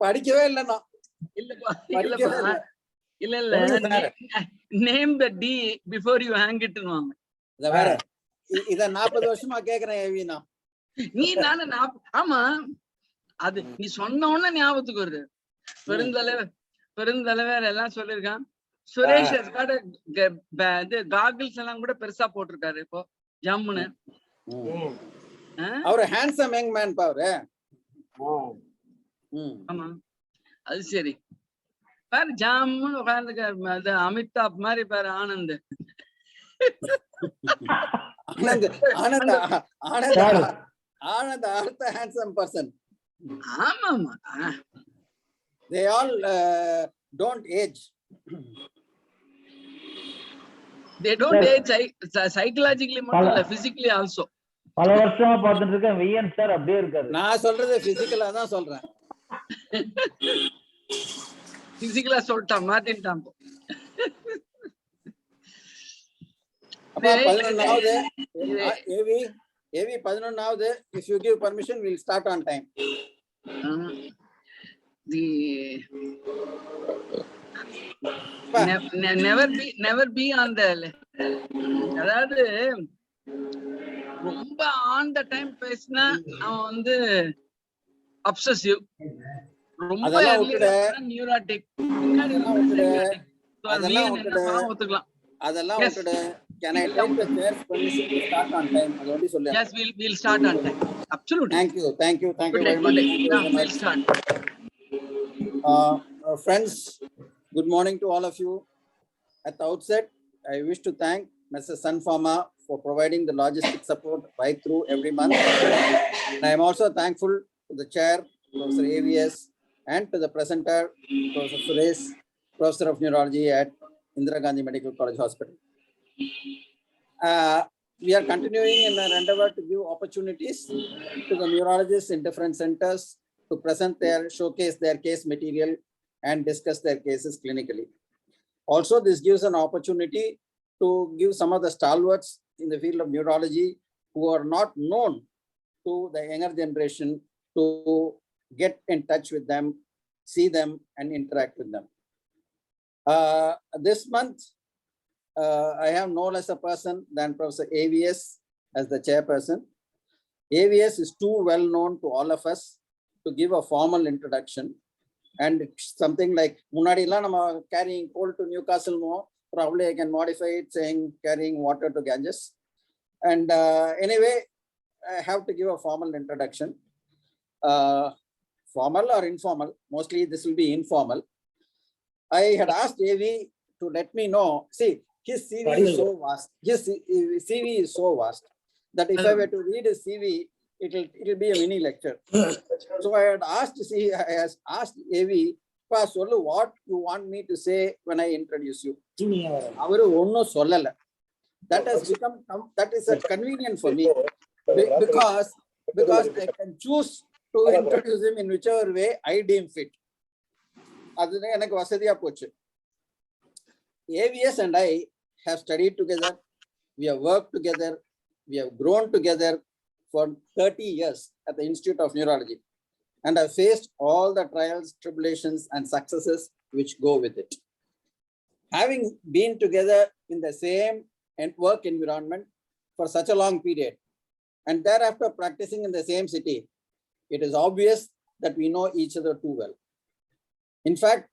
படிக்கவே இல்லைன்னா இல்லப்பா படிக்கவே இல்லப்பா இல்லை. இல்ல name the T before you hang it வாங்க. இத வேற இத 40 வருஷமா கேக்குறேன் ஏவினா. நீ நானு ஆமா அது நீ சொன்ன உடனே ஞாபகத்துக்கு வருது. பெருந்தலைவர் எல்லாம் சொல்லிருக்கான். சுரேஷ் காகிள்ஸ் எல்லாம் கூட பெருசா போட்டிருக்காரு இப்போ ஜம்முன்னு. அவரு ஹேண்ட்ஸம் யங் மேன் பாரு. ஆமா அது சரி. பாரு ஜம்முன்னு உட்கார்ந்துக்காரு. அமிதாப் மாதிரி பாரு ஆனந்த். ஆனந்த் அடுத்த ஹேண்ட்ஸம் பர்சன். ஆமா ஆமா. They all don't age. They don't age psychologically மட்டும் இல்ல, physically also. பல வருஷமா பார்த்துட்டு இருக்கேன் விஎன் சார் அப்படியே இருக்காரு. நான் சொல்றது பிசிக்கலா தான் சொல்றேன். பிசிக்கலா சொல்லிட்டான் மாத்திட்டான். அப்பா 11வது AV 11வது if you give permission we'll start on time. never be on the அதாவது ரொம்ப ஆன் த டைம் பேசினா அவன் வந்து அப்சசிவ், ரொம்ப நியூராட்டிக். ஒத்துக்கலாம். அதெல்லாம் விட்டுடு. Can I take the chair's permission to start on time? அது வந்து சொல்லு. Yes, we'll start on time. Absolutely. Thank you very much. We'll start. Friends, good morning to all of you. At the outset, I wish to thank Mr. Sun Pharma for providing the logistic support right through every month. And I am also thankful to the chair, Professor AVS, and to the presenter, Professor Suresh, Professor of Neurology at Indira Gandhi Medical College Hospital. We are continuing in our endeavor to give opportunities to the neurologists in different centers to showcase their case material and discuss their cases clinically. Also, this gives an opportunity to give some of the stalwarts in the field of neurology who are not known to the younger generation to get in touch with them, see them, and interact with them. This month, I have no less a person than Professor AVS as the chairperson. AVS is too well known to all of us to give a formal introduction. And something like Munadila nama carrying coal to Newcastle more, probably I can modify it saying carrying water to Ganges. And anyway, I have to give a formal introduction. Formal or informal, mostly this will be informal. I had asked AV to let me know, see, his CV is so vast. His CV is so vast that if I were to read his CV, it'll be a mini lecture. So I had asked AV, what you want me to say when I introduce you. That is convenient for me because I can choose to introduce him in whichever way I deem fit. அதுதான் எனக்கு வசதியா போச்சு. AVS and I have studied together, we have worked together, we have grown together for 30 years at the Institute of Neurology, and I faced all the trials, tribulations, and successes which go with it. Having been together in the same work environment for such a long period, and thereafter practicing in the same city, it is obvious that we know each other too well. In fact,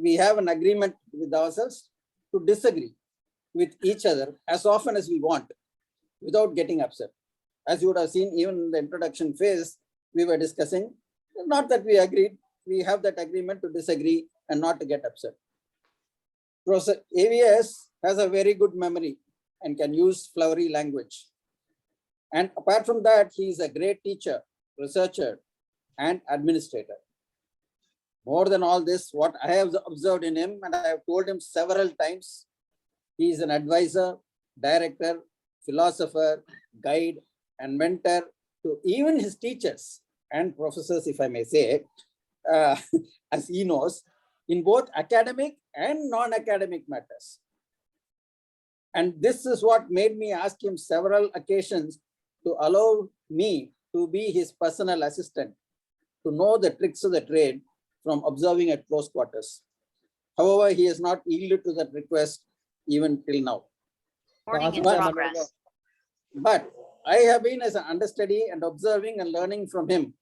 we have an agreement with ourselves to disagree with each other as often as we want without getting upset. As you would have seen, even in the introduction phase, we were discussing, not that we agreed, we have that agreement to disagree and not to get upset. Professor AVS has a very good memory and can use flowery language. And apart from that, he is a great teacher, researcher, and administrator. More than all this, what I have observed in him, and I have told him several times, he is an advisor, director, philosopher, guide, and mentor to even his teachers and professors, if I may say, as he knows, in both academic and non-academic matters. And this is what made me ask him several occasions to allow me to be his personal assistant, to know the tricks of the trade from observing at close quarters. However, he has not yielded to that request even till now. Recording in But- progress. But I have been as an understudy and observing and learning from him.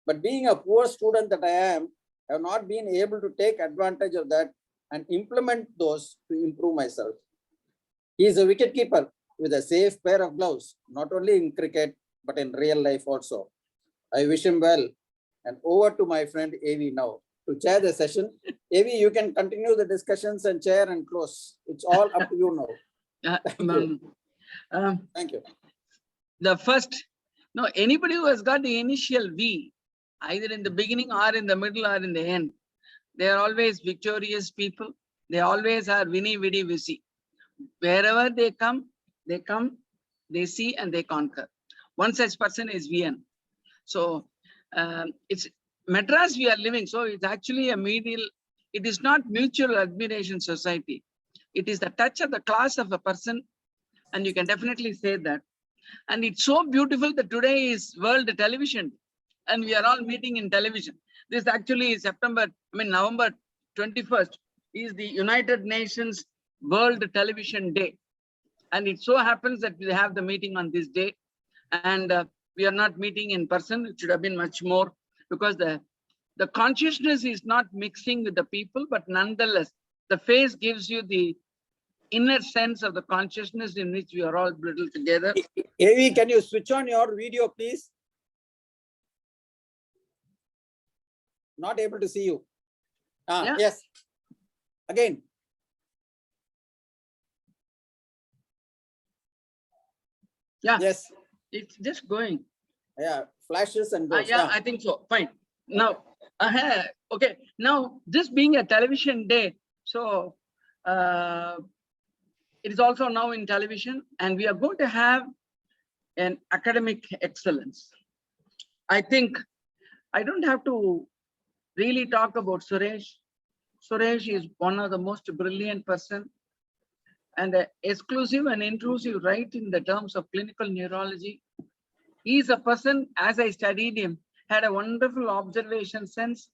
But being a poor student that I am, I have not been able to take advantage of that and implement those to improve myself. He is a wicketkeeper with a safe pair of gloves, not only in cricket, but in real life also. I wish him well. And over to my friend AV now to chair the session. AV, you can continue the discussions and chair and close. It's all up to you now. Thank you. The first, no, anybody who has got the initial V, either in the beginning or in the middle or in the end, they are always victorious people. They always are vini vidi vici. Wherever they come, they see and they conquer. One such person is VN. So it's Madras we are living. So it's actually a medial, it is not mutual admiration society. It is the touch of the class of a person. And you can definitely say that. And it's so beautiful that today is World Television and we are all meeting in television. This actually is November 21st is the United Nations World Television Day. And it so happens that we have the meeting on this day and we are not meeting in person. It should have been much more because the consciousness is not mixing with the people, but nonetheless, the face gives you the inner sense of the consciousness in which we are all brittled together. AV, can you switch on your video, please? Not able to see you. Yeah. Yes. Again. Yeah, Yes. it's just going. Yeah. Flashes and goes. Yeah, I think so. Fine. Now, okay. Now, this being a television day, so it is also now in television, and we are going to have an academic excellence. I think I don't have to really talk about Suresh. Suresh is one of the most brilliant person and exclusive and intrusive right in the terms of clinical neurology. He is a person, as I studied him, had a wonderful observation sense.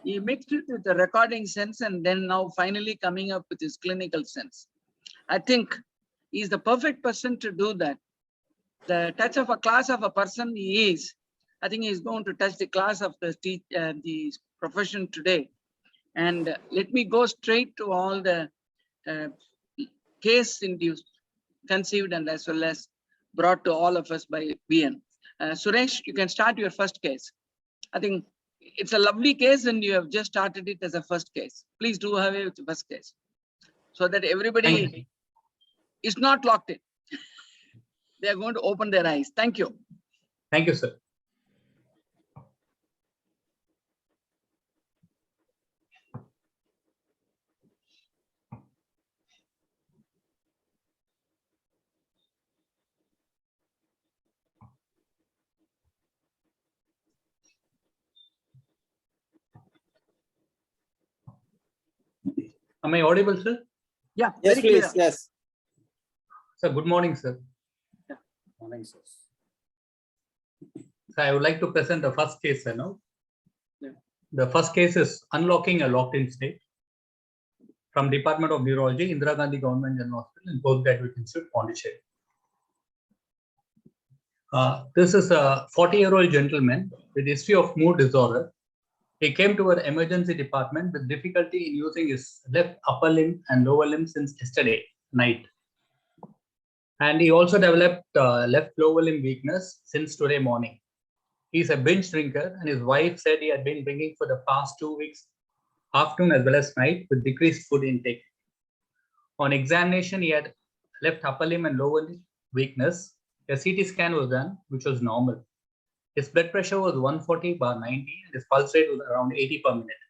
He mixed it with the recording sense and then now finally coming up with his clinical sense. I think he's the perfect person to do that. The touch of a class of a person he is, I think he's going to touch the class of the profession today. And let me go straight to all the case induced, conceived and as well as brought to all of us by VN. Suresh, you can start your first case. I think it's a lovely case and you have just started it as a first case. Please do have it with the first case so that everybody is not locked in. They are going to open their eyes. Thank you. Thank you, sir. Am I audible, sir? Yeah, Yes, very clear. please. Yes. Sir, good morning, sir. Morning, sir. So I would like to present the first case, sir, now. Yeah. The first case is unlocking a locked-in state from Department of Neurology, Indira Gandhi Government General Hospital and Postgraduate Institute, Pondicherry. This is a 40-year-old gentleman with history of mood disorder. He came to our emergency department with difficulty in using his left upper limb and lower limb since yesterday night. And he also developed left lower limb weakness since today morning. He's a binge drinker and his wife said he had been drinking for the past 2 weeks, afternoon as well as night with decreased food intake. On examination, he had left upper limb and lower limb weakness. A CT scan was done, which was normal. His blood pressure was 140/90 and his pulse rate was around 80 per minute.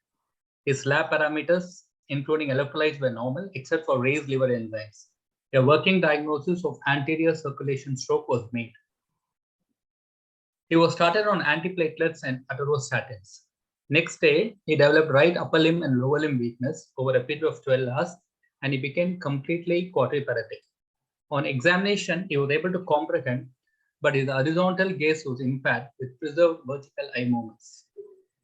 His lab parameters, including electrolytes, were normal except for raised liver enzymes. A working diagnosis of anterior circulation stroke was made. He was started on antiplatelets and atorvastatins. Next day, he developed right upper limb and lower limb weakness over a period of 12 hours and he became completely quadripartic. On examination, he was able to comprehend, but his horizontal gaze was impaired with preserved vertical eye movements.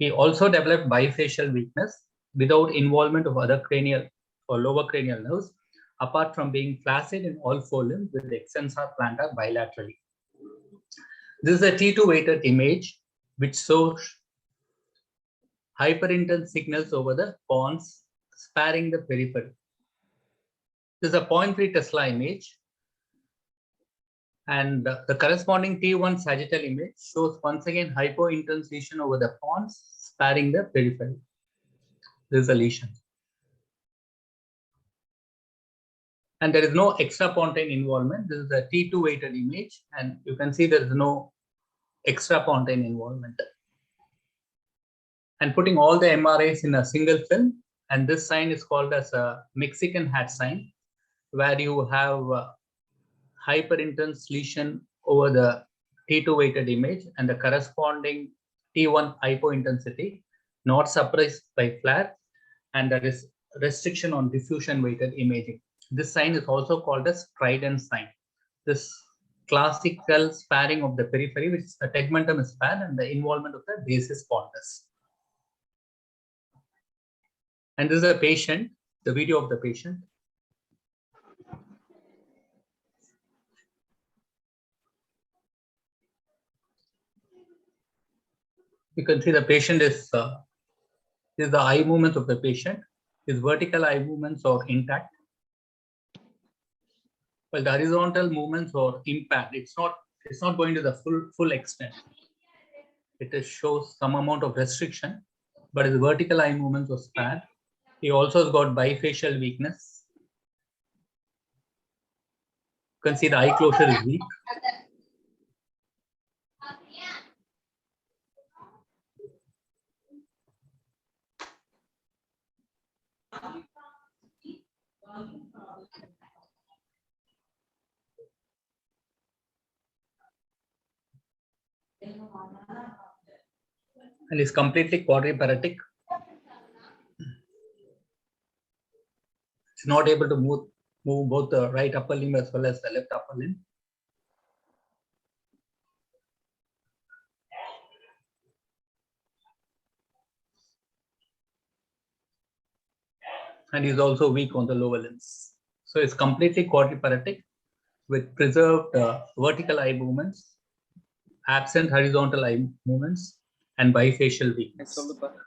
He also developed bifacial weakness without involvement of other cranial or lower cranial nerves, apart from being flaccid in all four limbs with extensor plantar bilaterally. This is a T2 weighted image which shows hyperintense signals over the pons, sparing the periphery. This is a 0.3 Tesla image, and the corresponding T1 sagittal image shows once again hypointense lesion over the pons, sparing the periphery. This is a lesion. And there is no extrapontine involvement. This is a T2 weighted image, and you can see there is no extrapontine involvement. And putting all the MRIs in a single film, and this sign is called as a Mexican hat sign, where you have hyperintense lesion over the T2 weighted image and the corresponding T1 hypointensity, not suppressed by flare, and there is restriction on diffusion weighted imaging. This sign is also called as trident sign. This classical sparing of the periphery, which the tegmentum is spared, and the involvement of the basis pondus. And this is a patient, the video of the patient. You can see the patient is the eye movements of the patient. His vertical eye movements are intact. Well, the horizontal movements are impaired. It's not going to the full extent. It shows some amount of restriction, but his vertical eye movements were spared. He also has got bifacial weakness. You can see the eye closure is weak. And is completely quadriparetic. It's not able to move both the right upper limb as well as the left upper limb. And is also weak on the lower limbs. So it's completely quadriparetic with preserved vertical eye movements, absent horizontal eye movements, and bifacial weakness.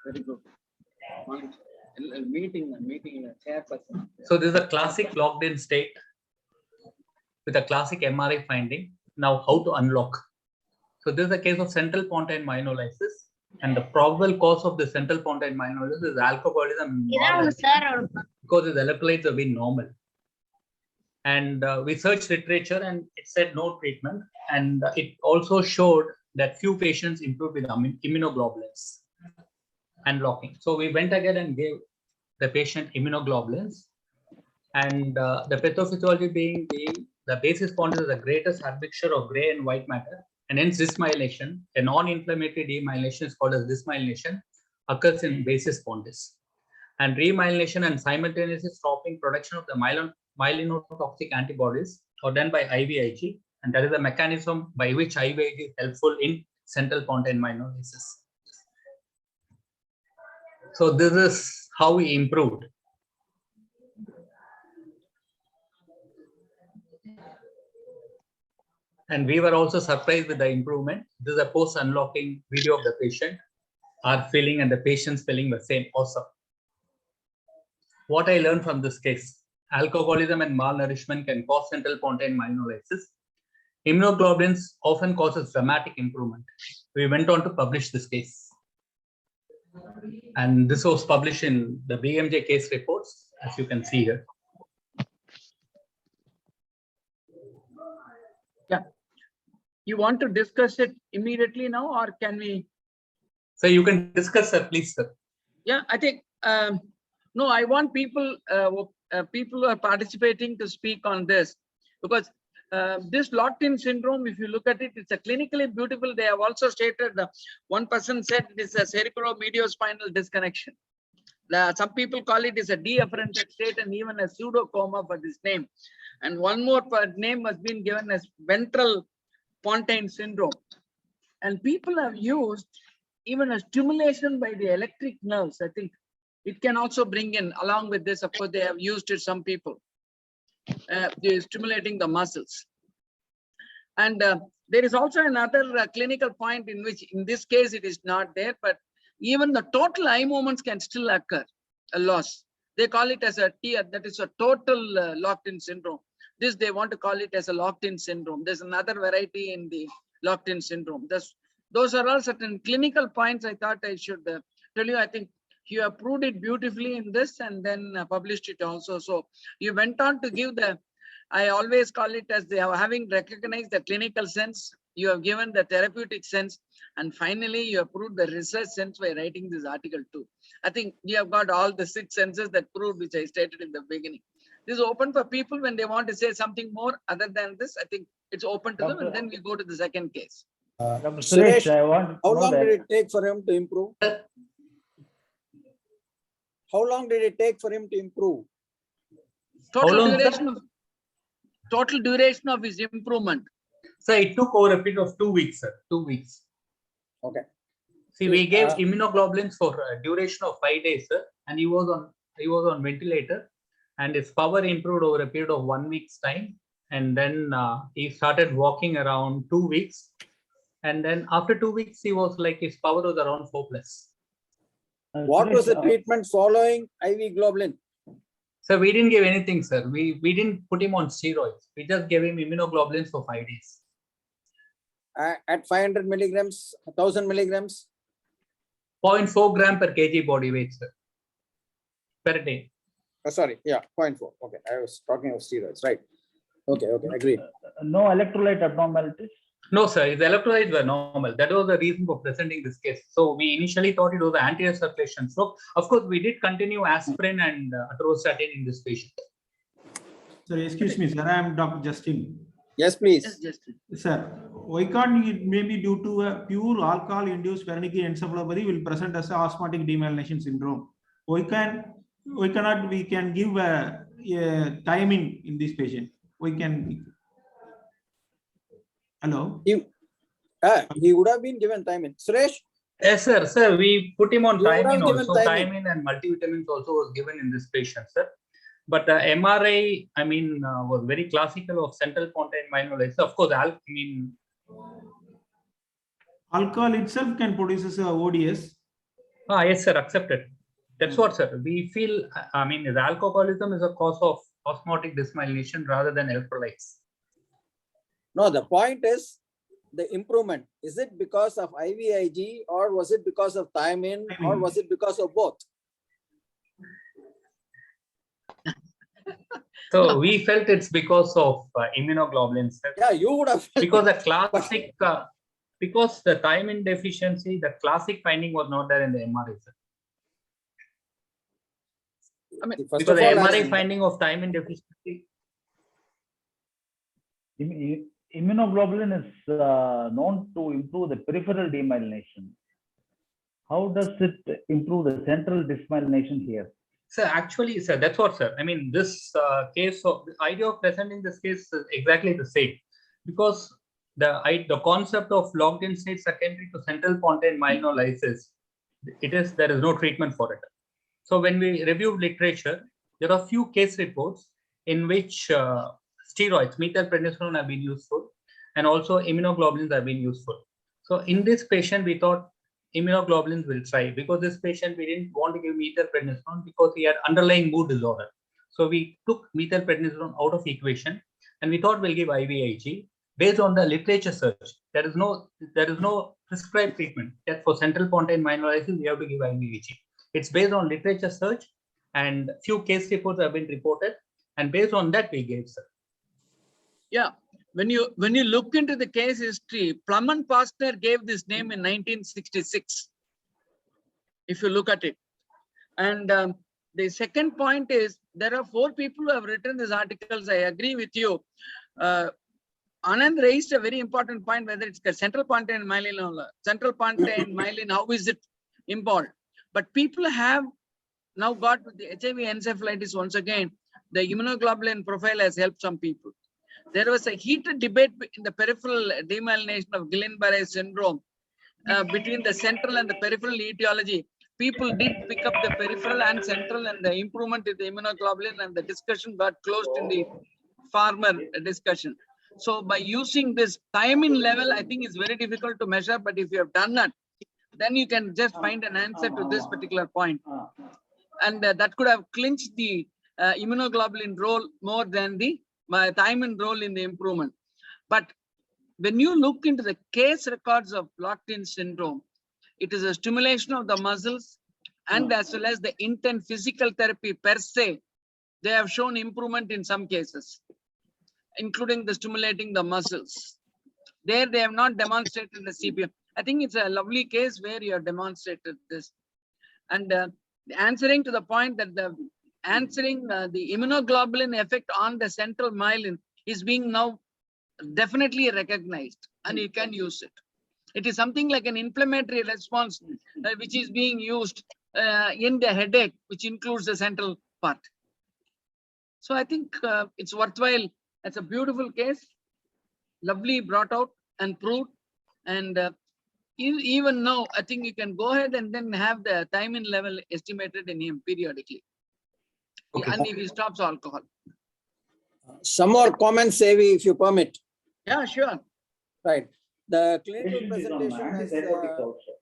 Very good. Meeting chairperson. So this is a classic locked in state with a classic MRI finding. Now how to unlock? So this is a case of central pontine myelinolysis, and the probable cause of the central pontine myelinolysis is alcoholism because his electrolytes have been normal. And we searched literature and it said no treatment, and it also showed that few patients improved with immunoglobulins and locking. So we went again and gave the patient immunoglobulins, and the pathophysiology being the basis pondus is the greatest admixture of gray and white matter, and hence dysmyelination, a non-inflammatory demyelination is called as dysmyelination, occurs in basis pondus. And remyelination and simultaneously stopping production of the myelinotoxic antibodies are done by IVIG, and that is the mechanism by which IVIG is helpful in central pontine myelinolysis. So this is how we improved. And we were also surprised with the improvement. This is a post-unlocking video of the patient. Our feeling and the patient's feeling were same, awesome. What I learned from this case: alcoholism and malnourishment can cause central pontine myelinolysis. Immunoglobulins often causes dramatic improvement. We went on to publish this case. And this was published in the BMJ case reports, as you can see here. Yeah. You want to discuss it immediately now, or can we? So you can discuss, sir, please, sir. Yeah, I think, no, I want people who are participating to speak on this, because this locked-in syndrome, if you look at it, it's a clinically beautiful. They have also stated that one person said it is a cervico-mediospinal disconnection. Some people call it as a deafferented state and even a pseudocoma for this name. And one more name has been given as ventral pontine syndrome. And people have used even a stimulation by the electric nerves, I think it can also bring in, along with this, of course, they have used it, some people, they're stimulating the muscles. And there is also another clinical point in which, in this case, it is not there, but even the total eye movements can still occur, a loss. They call it as a TIA, that is a total locked-in syndrome. This, they want to call it as a locked-in syndrome. There's another variety in the locked-in syndrome. Those are all certain clinical points I thought I should tell you. I think you have proved it beautifully in this and then published it also. So you went on to give the, I always call it as they are having recognized the clinical sense, you have given the therapeutic sense, and finally you have proved the research sense by writing this article too. I think you have got all the 6 senses that proved, which I stated in the beginning. This is open for people when they want to say something more other than this. I think it's open to them, and then we go to the second case. Dr. Suresh, Suresh, I want to how know long that. did it take for him to improve? How long did it take for him to improve? Total long, sir? duration of his improvement. So it took over a period of 2 weeks, sir. 2 weeks. Okay. See, we gave Uh, immunoglobulins for a duration of 5 days, sir, and he was on ventilator, and his power improved over a period of 1 week's time, and then he started walking around 2 weeks, and then after 2 weeks he was like, his power was around 4+. What was the Suresh, treatment following IV globulin? So we didn't give anything, sir. We didn't put him on steroids. We just gave him immunoglobulins for 5 days. At 500 milligrams, 1000 milligrams? 0.4 gram per kg body weight, sir, per day. Sorry, yeah, 0.4. Okay, I was talking of steroids, right? Okay, agreed. no electrolyte abnormalities. No, sir, his electrolytes were normal. That was the reason for presenting this case. So we initially thought it was anterior circulation stroke. Of course, we did continue aspirin and atorvastatin in this patient. Sir, excuse me, sir. I am Dr. Justin. Yes, please. Just Sir, why can't it maybe due to a pure alcohol-induced Wernicke encephalopathy will present as a osmotic demyelination syndrome? We can give a timing in this patient. We can. Hello. He would have been given time in. Suresh? Yes, sir. Sir, we put him on You would have thiamine given also. thiamine. Thiamine and multivitamins also was given in this patient, sir. But the MRI, I mean, was very classical of central pontine myelinolysis. Of course, Alcohol itself can produce a ODS. yes, sir, accepted. That's what, sir. We feel, I mean, the alcoholism is a cause of osmotic dysmyelination rather than electrolytes. No, the point is the improvement. Is it because of IVIG or was it because of thiamine or was it because of both? So we felt it's because of immunoglobulins, sir. Yeah, you would have. Because the classic, because the thiamine deficiency, the classic finding was not there in the MRI, sir. I mean, First Because of the all, MRI finding of thiamine deficiency. Immunoglobulin is known to improve the peripheral demyelination. How does it improve the central dysmyelination here? Sir, actually, sir, that's what, sir. I mean, this case of the idea of presenting this case is exactly the same, because the concept of locked-in state secondary to central pontine myelinolysis, there is no treatment for it. So when we reviewed literature, there are few case reports in which steroids, methylprednisolone, have been useful, and also immunoglobulins have been useful. So in this patient, we thought immunoglobulins will try, because this patient, we didn't want to give methylprednisolone because he had underlying mood disorder. So we took methylprednisolone out of equation, and we thought we'll give IVIG based on the literature search. There is no prescribed treatment that for central pontine myelinolysis we have to give IVIG. It's based on literature search, and few case reports have been reported, and based on that we gave, sir. yeah. When you look into the case history, Plum and Pastner gave this name in 1966. If you look at it, and the second point is there are 4 people who have written these articles. I agree with you. Anand raised a very important point, whether it's central pontine myelin, central pontine myelin, how is it involved? But people have now got with the HIV encephalitis once again. The immunoglobulin profile has helped some people. There was a heated debate in the peripheral demyelination of Guillain-Barré syndrome. between the central and the peripheral etiology. People did pick up the peripheral and central and the improvement in the immunoglobulin, and the discussion got closed in the farmer discussion. So by using this thiamine level, I think it's very difficult to measure, but if you have done that, then you can just find an answer to this particular point. And that could have clinched the immunoglobulin role more than the thiamine role in the improvement. But when you look into the case records of locked-in syndrome, it is a stimulation of the muscles, and as well as the intent physical therapy per se. They have shown improvement in some cases, including the stimulating the muscles. There they have not demonstrated the CPM. I think it's a lovely case where you have demonstrated this. And answering to the point that the immunoglobulin effect on the central myelin is being now definitely recognized, and you can use it. It is something like an inflammatory response which is being used in the headache, which includes the central part. So I think it's worthwhile. It's a beautiful case, lovely brought out and proved. And even now, I think you can go ahead and then have the thiamine level estimated in him periodically. Okay. And if he stops alcohol. Some more comments, Sevi, if you permit. Yeah, sure. Right. The clinical Patient is on presentation is antipsychotics also.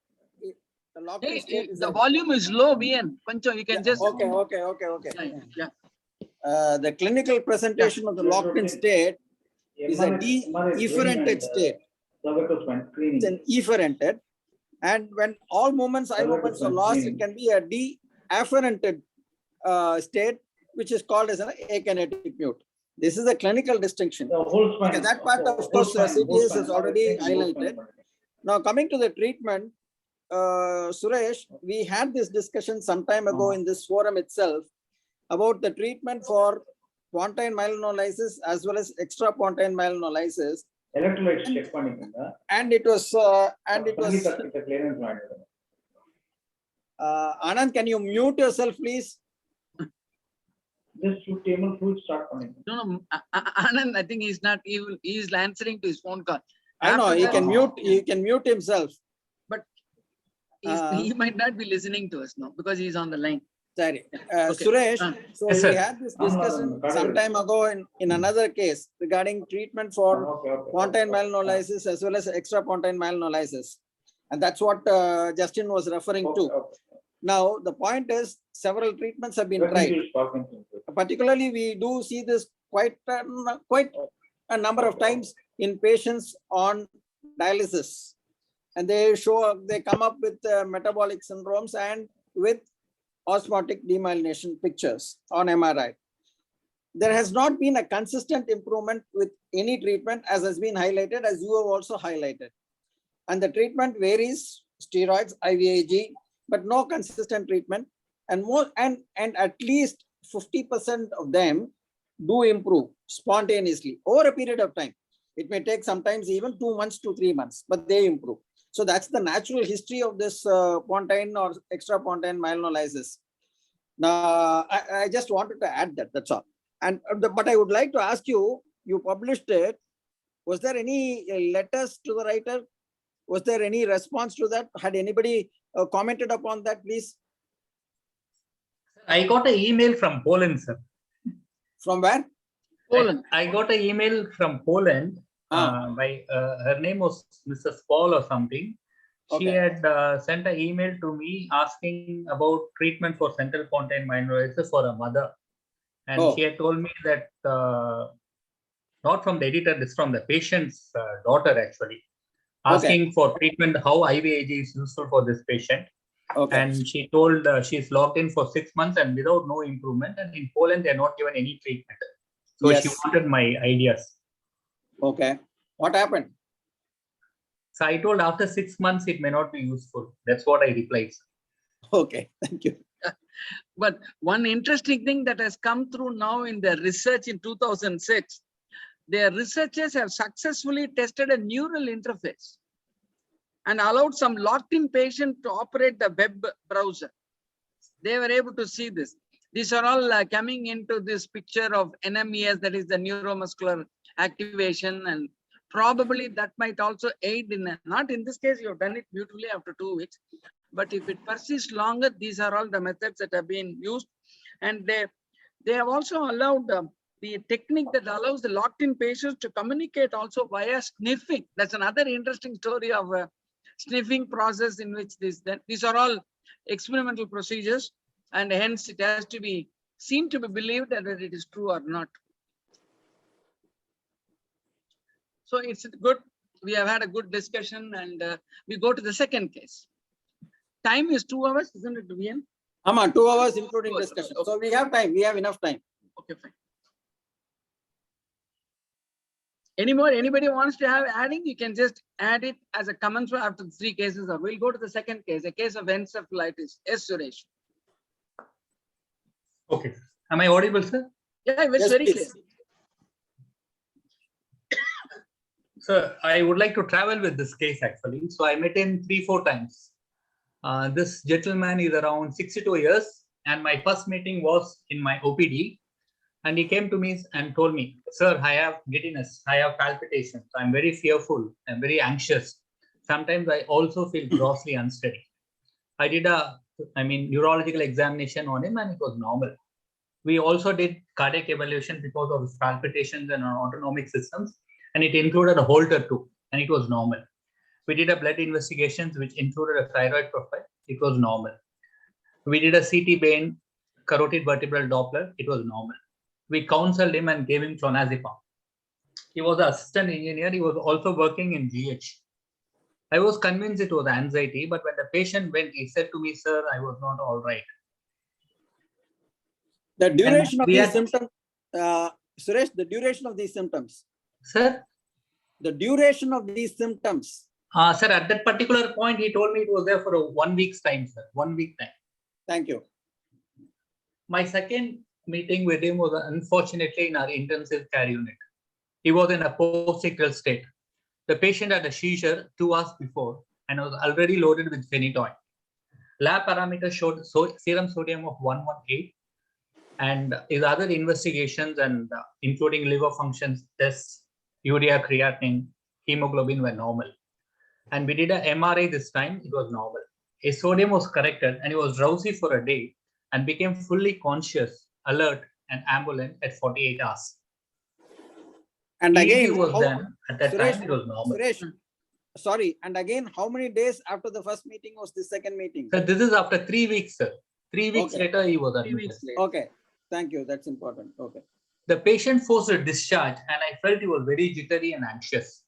the locked Hey, state is the a- volume is low, Vian. Pancho, you can Yeah, just. okay. Yeah. The clinical presentation of the locked-in state is a deferented state. It's an efferented, and when all movements, eye movements are lost, it can be a deafferented state, which is called as an akinetic mute. This is a clinical distinction. The whole spine. Okay, that part, of course, CTS is already highlighted. Now, coming to the treatment, Suresh, we had this discussion some time ago in this forum itself about the treatment for pontine myelinolysis as well as extrapontine myelinolysis, Electrolytes check பண்ணிக்கங்க. and it was கிட்ட clearance வாங்கிடுங்க. Anand, can you mute yourself, please? Just shoot table full start பண்ணிக்கங்க. No, Anand, I think he's not, he's answering to his phone call. I know, After he that, can mute himself. he might not be listening to us now because he's on the line. Sorry. Okay. Suresh, so Yes, we sir. had this discussion some time ago in another case regarding treatment for Okay. pontine myelinolysis as well as extrapontine myelinolysis. And that's what Justin was referring to. Now, the point is several treatments have been tried. Particularly, we do see this quite a number of times in patients on dialysis. And they come up with metabolic syndromes and with osmotic demyelination pictures on MRI. There has not been a consistent improvement with any treatment, as has been highlighted, as you have also highlighted. And the treatment varies, steroids, IVIG, but no consistent treatment. And at least 50% of them do improve spontaneously over a period of time. It may take sometimes even 2 months to 3 months, but they improve. So that's the natural history of this pontine or extrapontine myelinolysis. Now, I just wanted to add that, that's all. And but I would like to ask you, you published it. Was there any letters to the writer? Was there any response to that? Had anybody commented upon that, please? I got an email from Poland, sir. From where? Poland. I got an email from Poland. By her name was Mrs. Paul or something. She Okay. had sent an email to me asking about treatment for central pontine myelinolysis for a mother, and Oh. she had told me that not from the editor, this from the patient's daughter actually, asking for treatment, how IVIG is useful for this patient. Okay. And she told she's locked in for 6 months and without no improvement, and in Poland they're not given any treatment. So Yes. she wanted my ideas. Okay. What happened? So I told after 6 months it may not be useful. That's what I replied. Okay, thank you. But one interesting thing that has come through now in the research in 2006, their researchers have successfully tested a neural interface and allowed some locked-in patient to operate the web browser. They were able to see this. These are all coming into this picture of NMES, that is the neuromuscular activation, and probably that might also aid in, not in this case, you have done it beautifully after 2 weeks, but if it persists longer, these are all the methods that have been used. And they have also allowed the technique that allows the locked-in patients to communicate also via sniffing. That's another interesting story of a sniffing process in which these are all experimental procedures, and hence it has to be seen to be believed that it is true or not. So it's good. We have had a good discussion, and we go to the second case. Time is 2 hours, isn't it, Vivian? 2 hours including 2 hours, discussion. okay. So we have time. We have enough time. Okay, fine. Anybody wants to have adding, you can just add it as a comment after the 3 cases. Or we'll go to the second case, a case of encephalitis. Yes, Suresh. Okay. Am I audible, sir? Yeah, it's Yes, very please. clear. Sir, I would like to travel with this case actually. So I met him 3-4 times. This gentleman is around 62 years, and my first meeting was in my OPD. And he came to me and told me, sir, I have giddiness, I have palpitations, I'm very fearful, I'm very anxious. Sometimes I also feel grossly unsteady. I did neurological examination on him and it was normal. We also did cardiac evaluation because of his palpitations and our autonomic systems, and it included a Holter too, and it was normal. We did a blood investigations which included a thyroid profile, it was normal. We did a CT vein, carotid vertebral Doppler, it was normal. We counseled him and gave him clonazepam. He was an assistant engineer. He was also working in GH. I was convinced it was anxiety, but when the patient went, he said to me, sir, I was not all right. The duration of we these had- symptoms, Suresh, the duration of these symptoms. Sir? The duration of these symptoms. Sir, at that particular point, he told me it was there for 1 week's time, sir. 1 week time. Thank you. My second meeting with him was unfortunately in our intensive care unit. He was in a post-ictal state. The patient had a seizure 2 hours before and was already loaded with phenytoin. Lab parameters showed serum sodium of 118, and his other investigations and including liver functions tests, urea, creatinine, hemoglobin were normal. And we did a MRI this time, it was normal. His sodium was corrected and he was drowsy for a day and became fully conscious, alert and ambulant at 48 hours. And EEG again, was how- done at that Suresh, time, it was normal. Suresh, sorry. And again, how many days after the first meeting was the second meeting? So this is after 3 weeks, sir. 3 weeks Okay. later, he was 3 admitted. weeks later. Okay. Thank you. That's important. Okay. The patient forced a discharge and I felt he was very jittery and anxious.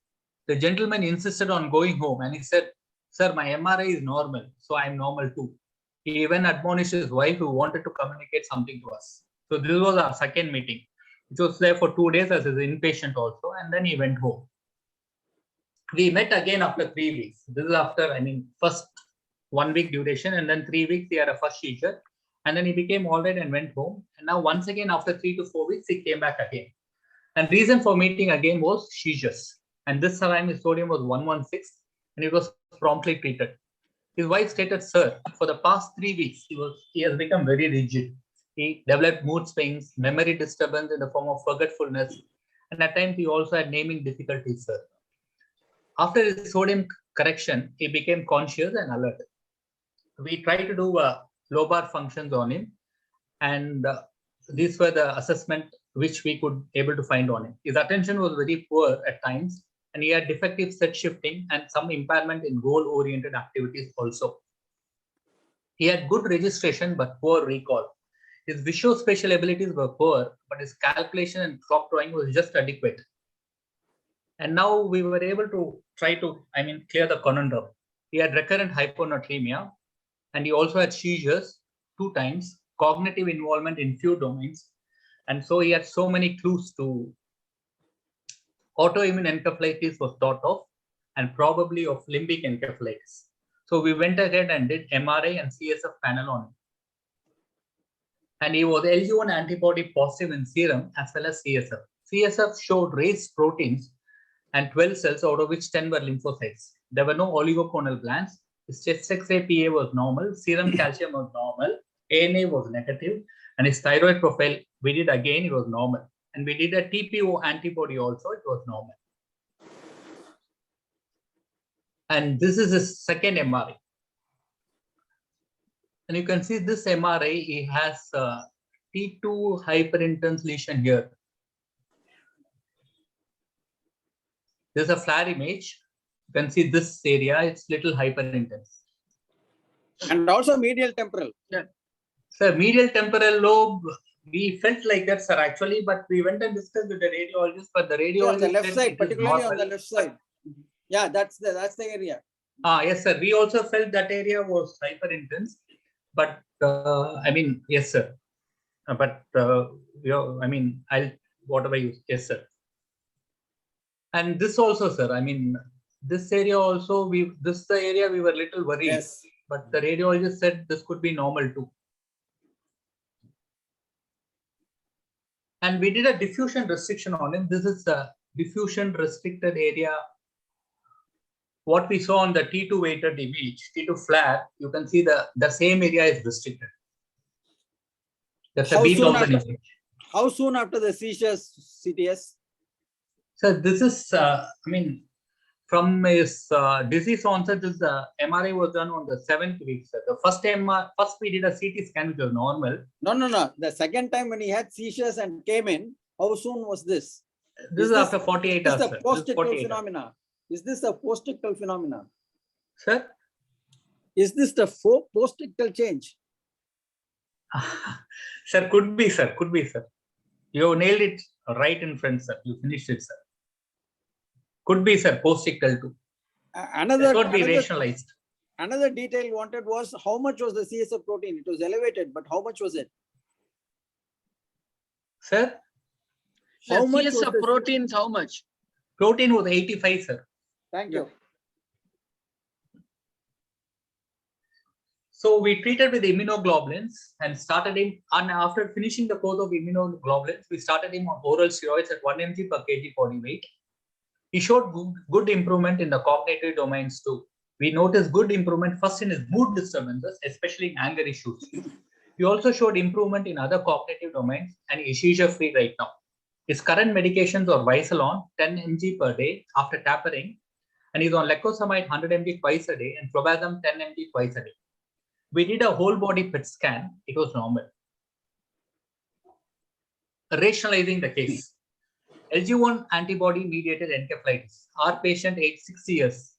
The gentleman insisted on going home and he said, sir, my MRI is normal, so I'm normal too. He even admonished his wife who wanted to communicate something to us. So this was our second meeting, which was there for 2 days as his inpatient also, and then he went home. We met again after 3 weeks. This is after, first 1 week duration, and then 3 weeks he had a first seizure, and then he became all right and went home. And now once again, after 3 to 4 weeks, he came back again. And reason for meeting again was seizures. And this time his sodium was 116, and it was promptly treated. His wife stated, sir, for the past 3 weeks, he has become very rigid. He developed mood swings, memory disturbance in the form of forgetfulness, and at times he also had naming difficulties, sir. After his sodium correction, he became conscious and alert. We tried to do lobar functions on him, and these were the assessment which we could able to find on him. His attention was very poor at times, and he had defective set shifting and some impairment in goal-oriented activities also. He had good registration but poor recall. His visual-spatial abilities were poor, but his calculation and clock drawing was just adequate. And now we were able to try to, clear the conundrum. He had recurrent hyponatremia, and he also had seizures 2 times, cognitive involvement in few domains. And so he had so many clues to autoimmune encephalitis was thought of, and probably of limbic encephalitis. So we went ahead and did MRI and CSF panel on him. And he was LG1 antibody positive in serum as well as CSF. CSF showed raised proteins and 12 cells, out of which 10 were lymphocytes. There were no oligoconal glands. His chest X-ray PA was normal, serum calcium was normal, ANA was negative, and his thyroid profile, we did again, it was normal. And we did a TPO antibody also, it was normal. And this is his second MRI. And you can see this MRI, he has T2 hyperintense lesion here. There's a flare image. You can see this area, it's little hyperintense. And also medial temporal. Sir, medial temporal lobe, we felt like that, sir, actually, but we went and discussed with the radiologist, but the Yeah, on radiologist the left said side, it is particularly on the normal. left side. Yeah, that's the area. Yes, sir. We also felt that area was hyperintense, but I mean, yes, sir. But I mean, whatever you, yes, sir. And this also, sir. I mean, this area also, this is the area we were little worried, Yes. but the radiologist said this could be normal too. And we did a diffusion restriction on him. This is a diffusion restricted area. What we saw on the T2 weighted image, T2 flare, you can see the same area is restricted. That's a How soon B1000 after- image. How soon after the seizures, CTS? So this is, I mean, from his disease onset, this MRI was done on the 7th week, sir. The first we did a CT scan, which was normal. No. The second time when he had seizures and came in, how soon was this? This is this- after 48 Is hours, this sir. a This is post-ictal 48 hours. phenomena? Is this a post-ictal phenomena? Sir? Is this the post-ictal change? Sir, could be, sir. Could be, sir. You nailed it right in front, sir. You finished it, sir. Could be, sir. Post-ictal too. That would be rationalized. Another detail wanted was how much was the CSF protein? It was elevated, but how much was it? Sir, The How much was CSF the- proteins, how much? protein was 85, sir. Thank you. So we treated with immunoglobulins and started him, and after finishing the course of immunoglobulins, we started him on oral steroids at 1 mg per kg body weight. He showed good improvement in the cognitive domains too. We noticed good improvement first in his mood disturbances, especially in anger issues. He also showed improvement in other cognitive domains and is seizure free right now. His current medications are Visalon 10 mg per day after tapering, and he's on lacosamide 100 mg twice a day and clobazam 10 mg twice a day. We did a whole body PET scan. It was normal. Rationalizing the case. LG1 antibody mediated encephalitis. Our patient aged 60 years,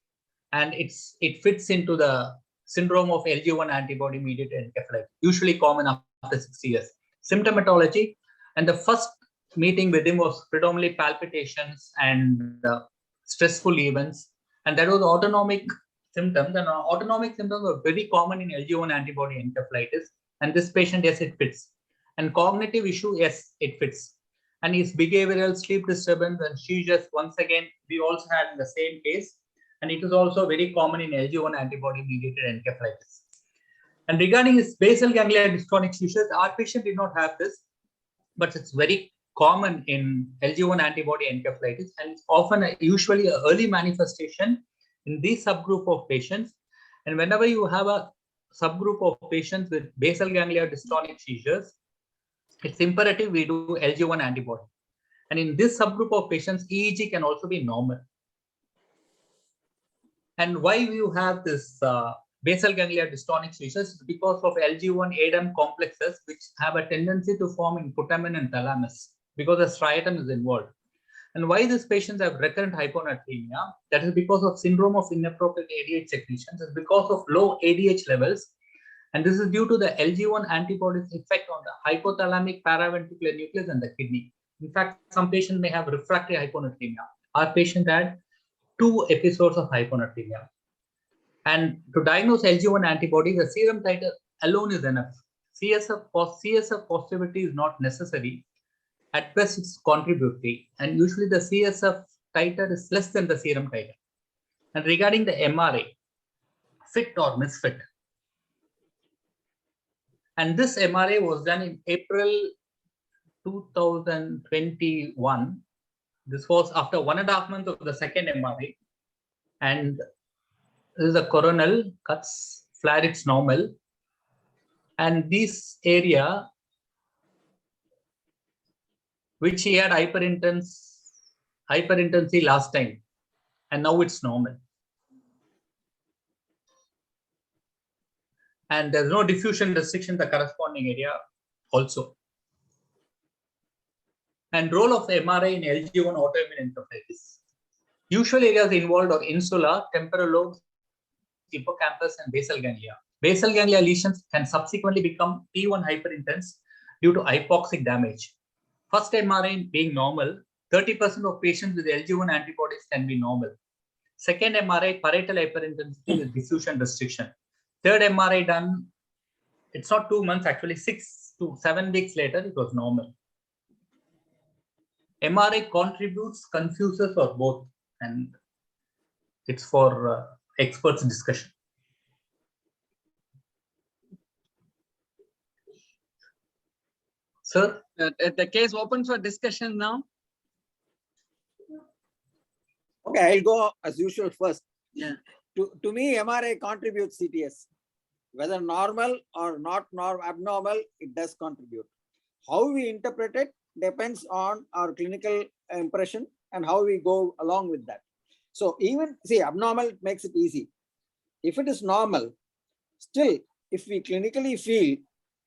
and it fits into the syndrome of LG1 antibody mediated encephalitis, usually common after 60 years. Symptomatology, and the first meeting with him was predominantly palpitations and stressful events, and that was autonomic symptoms, and autonomic symptoms were very common in LG1 antibody encephalitis. And this patient, yes, it fits. And cognitive issue, yes, it fits. And his behavioral sleep disturbance and seizures, once again, we also had in the same case. And it is also very common in LG1 antibody mediated encephalitis. And regarding his basal ganglia dystonic seizures, our patient did not have this, but it's very common in LG1 antibody encephalitis, and it's often usually an early manifestation in this subgroup of patients. And whenever you have a subgroup of patients with basal ganglia dystonic seizures, it's imperative we do LG1 antibody. And in this subgroup of patients, EEG can also be normal. And why you have this basal ganglia dystonic seizures is because of LG1 ADAM complexes, which have a tendency to form in putamen and thalamus because the striatum is involved. And why these patients have recurrent hyponatremia? That is because of syndrome of inappropriate ADH secretions. It's because of low ADH levels. And this is due to the LG1 antibodies effect on the hypothalamic paraventricular nucleus and the kidney. In fact, some patients may have refractory hyponatremia. Our patient had 2 episodes of hyponatremia. And to diagnose LG1 antibody, the serum titer alone is enough. CSF positivity is not necessary. At best, it's contributory, and usually the CSF titer is less than the serum titer. And regarding the MRA, fit or misfit. And this MRA was done in April 2021. This was after 1.5 months of the second MRA. And this is a coronal cuts, flare, it's normal. And this area, which he had hyperintensity last time, and now it's normal. And there's no diffusion restriction in the corresponding area also. And role of MRI in LG1 autoimmune encephalitis. Usual areas involved are insula, temporal lobes, hippocampus, and basal ganglia. Basal ganglia lesions can subsequently become T1 hyperintense due to hypoxic damage. First MRI being normal, 30% of patients with LG1 antibodies can be normal. Second MRI, parietal hyperintensity with diffusion restriction. Third MRI done, it's not 2 months, actually 6 to 7 weeks later, it was normal. MRI contributes, confuses, or both, and it's for experts discussion. Sir? The case open for discussion now. Okay, I'll go as usual first. Yeah. To me, MRI contributes CTS. Whether normal or not abnormal, it does contribute. How we interpret it depends on our clinical impression and how we go along with that. So even, see, abnormal makes it easy. If it is normal, still, if we clinically feel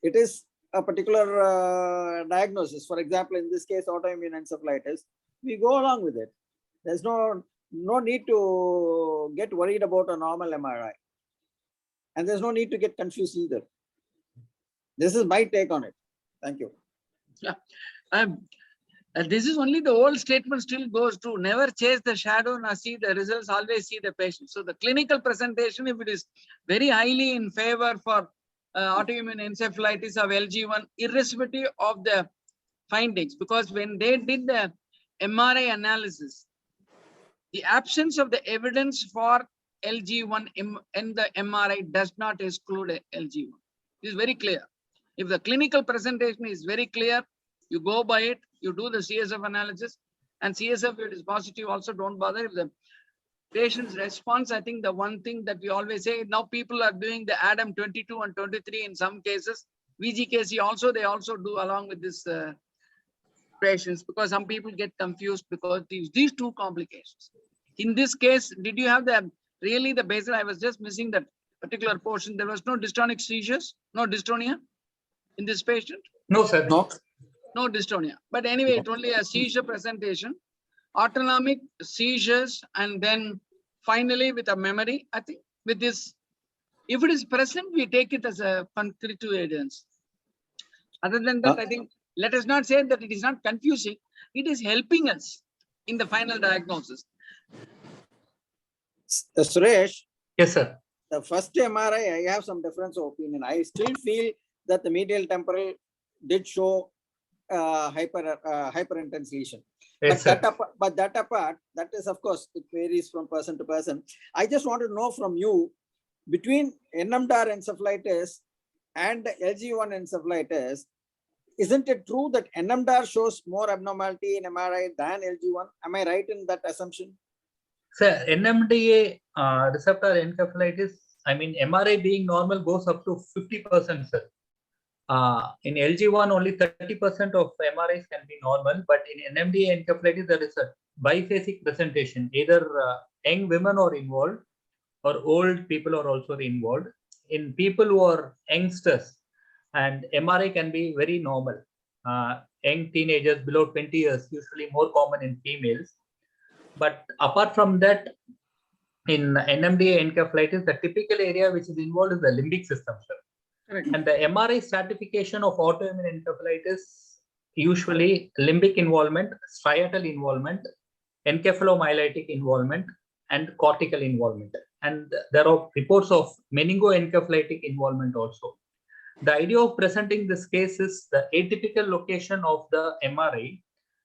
it is a particular diagnosis, for example, in this case, autoimmune encephalitis, we go along with it. There's no need to get worried about a normal MRI. And there's no need to get confused either. This is my take on it. Thank you. This is only the old statement still goes true. Never chase the shadow nor see the results, always see the patient. So the clinical presentation, if it is very highly in favor for autoimmune encephalitis of LG1, irrespective of the findings, because when they did the MRI analysis, the absence of the evidence for LG1 in the MRI does not exclude LG1. It is very clear. If the clinical presentation is very clear, you go by it, you do the CSF analysis, and CSF, if it is positive, also don't bother. If the patient's response, I think the one thing that we always say, now people are doing the ADAM 22 and 23 in some cases. VGKC also, they also do along with this patients, because some people get confused because these two complications. In this case, did you have the really the basal? I was just missing that particular portion. There was no dystonic seizures, no dystonia in this patient. No, sir. No. No dystonia. But anyway, it's only a seizure presentation, autonomic seizures, and then finally with a memory. I think with this, if it is present, we take it as a concrete evidence. Other than that, I think let us not say that it is not confusing. It is helping us in the final diagnosis. Suresh, Yes, sir. the first MRI, I have some difference of opinion. I still feel that the medial temporal did show hyperintense lesion. Yes, sir. But that apart, that is, of course, it varies from person to person. I just want to know from you, between NMDAR encephalitis and LG1 encephalitis, isn't it true that NMDAR shows more abnormality in MRI than LG1? Am I right in that assumption? Sir, NMDA receptor encephalitis, I mean, MRI being normal goes up to 50%, sir. In LG1, only 30% of MRIs can be normal, but in NMDA encephalitis, there is a biphasic presentation. Either young women are involved or old people are also involved. In people who are youngsters, and MRI can be very normal. Young teenagers below 20 years, usually more common in females. But apart from that, in NMDA encephalitis, the typical area which is involved is the limbic system, sir. Correct. And the MRI stratification of autoimmune encephalitis, usually limbic involvement, striatal involvement, encephalomyelitic involvement, and cortical involvement. And there are reports of meningoencephalitic involvement also. The idea of presenting this case is the atypical location of the MRI,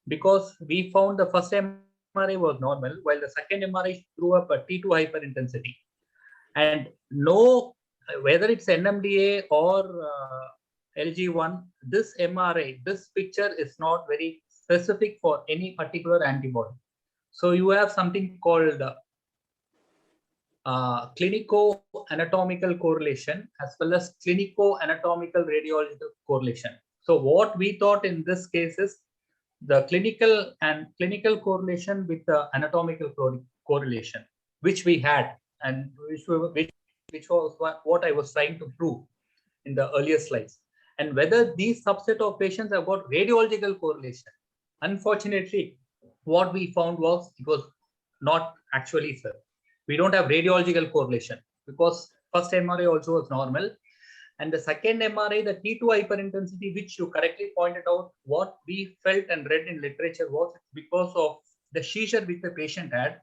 because we found the first MRI was normal, while the second MRI threw up a T2 hyperintensity. And no, whether it's NMDA or LG1, this MRI, this picture is not very specific for any particular antibody. So you have something called clinico-anatomical correlation as well as clinico-anatomical radiological correlation. So what we thought in this case is the clinical correlation with the anatomical correlation, which we had and which which was what I was trying to prove in the earlier slides, and whether these subset of patients have got radiological correlation. Unfortunately, what we found was it was not actually, sir. We don't have radiological correlation because first MRI also was normal. And the second MRI, the T2 hyperintensity, which you correctly pointed out, what we felt and read in literature was because of the seizure which the patient had,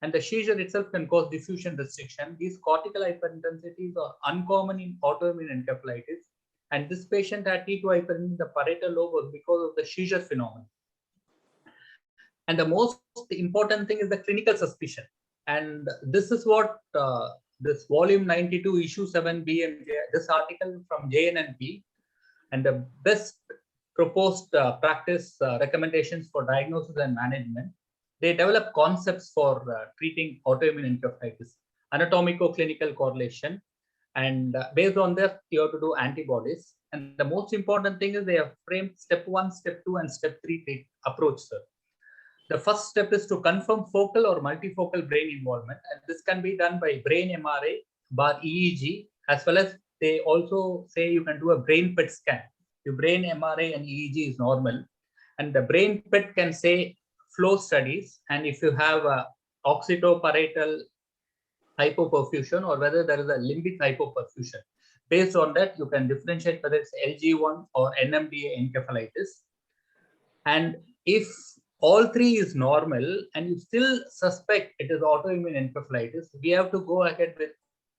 and the seizure itself can cause diffusion restriction. These cortical hyperintensities are uncommon in autoimmune encephalitis. And this patient had T2 hyperintensity, the parietal lobe was because of the seizure phenomenon. And the most important thing is the clinical suspicion. And this is what this volume 92 issue 7 BMJ, this article from JNNP, and the best proposed practice recommendations for diagnosis and management. They develop concepts for treating autoimmune encephalitis, anatomico-clinical correlation, and based on that, you have to do antibodies. And the most important thing is they have framed step 1, step 2, and step 3 approach, sir. The first step is to confirm focal or multifocal brain involvement, and this can be done by brain MRI bar EEG, as well as they also say you can do a brain PET scan. Your brain MRI and EEG is normal, and the brain PET can say flow studies, and if you have a occipitoparietal hypoperfusion or whether there is a limbic hypoperfusion. Based on that, you can differentiate whether it's LG1 or NMDA encephalitis. And if all three is normal and you still suspect it is autoimmune encephalitis, we have to go ahead with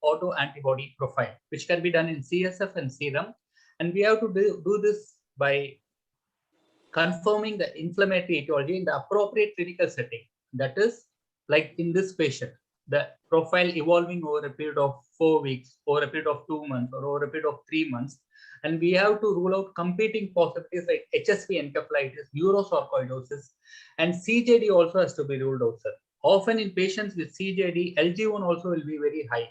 autoantibody profile, which can be done in CSF and serum. And we have to do this by confirming the inflammatory etiology in the appropriate clinical setting. That is, like in this patient, the profile evolving over a period of 4 weeks, over a period of 2 months, or over a period of 3 months. And we have to rule out competing possibilities like HSV encephalitis, neurosarcoidosis, and CJD also has to be ruled out, sir. Often in patients with CJD, LG1 also will be very high.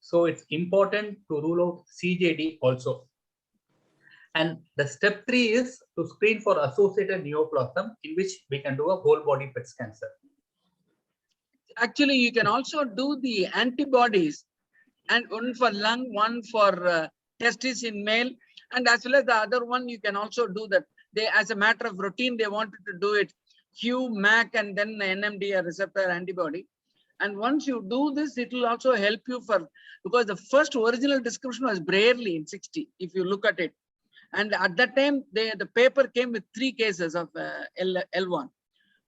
So it's important to rule out CJD also. And the step 3 is to screen for associated neoplasm, in which we can do a whole body PET scan, sir. Actually, you can also do the antibodies, and one for lung, one for testis in male, and as well as the other one, you can also do that. They, as a matter of routine, they wanted to do it, Q, MAC, and then NMDA receptor antibody. And once you do this, it will also help you for, because the first original description was Brierley in 60, if you look at it. And at that time, the paper came with 3 cases of L1.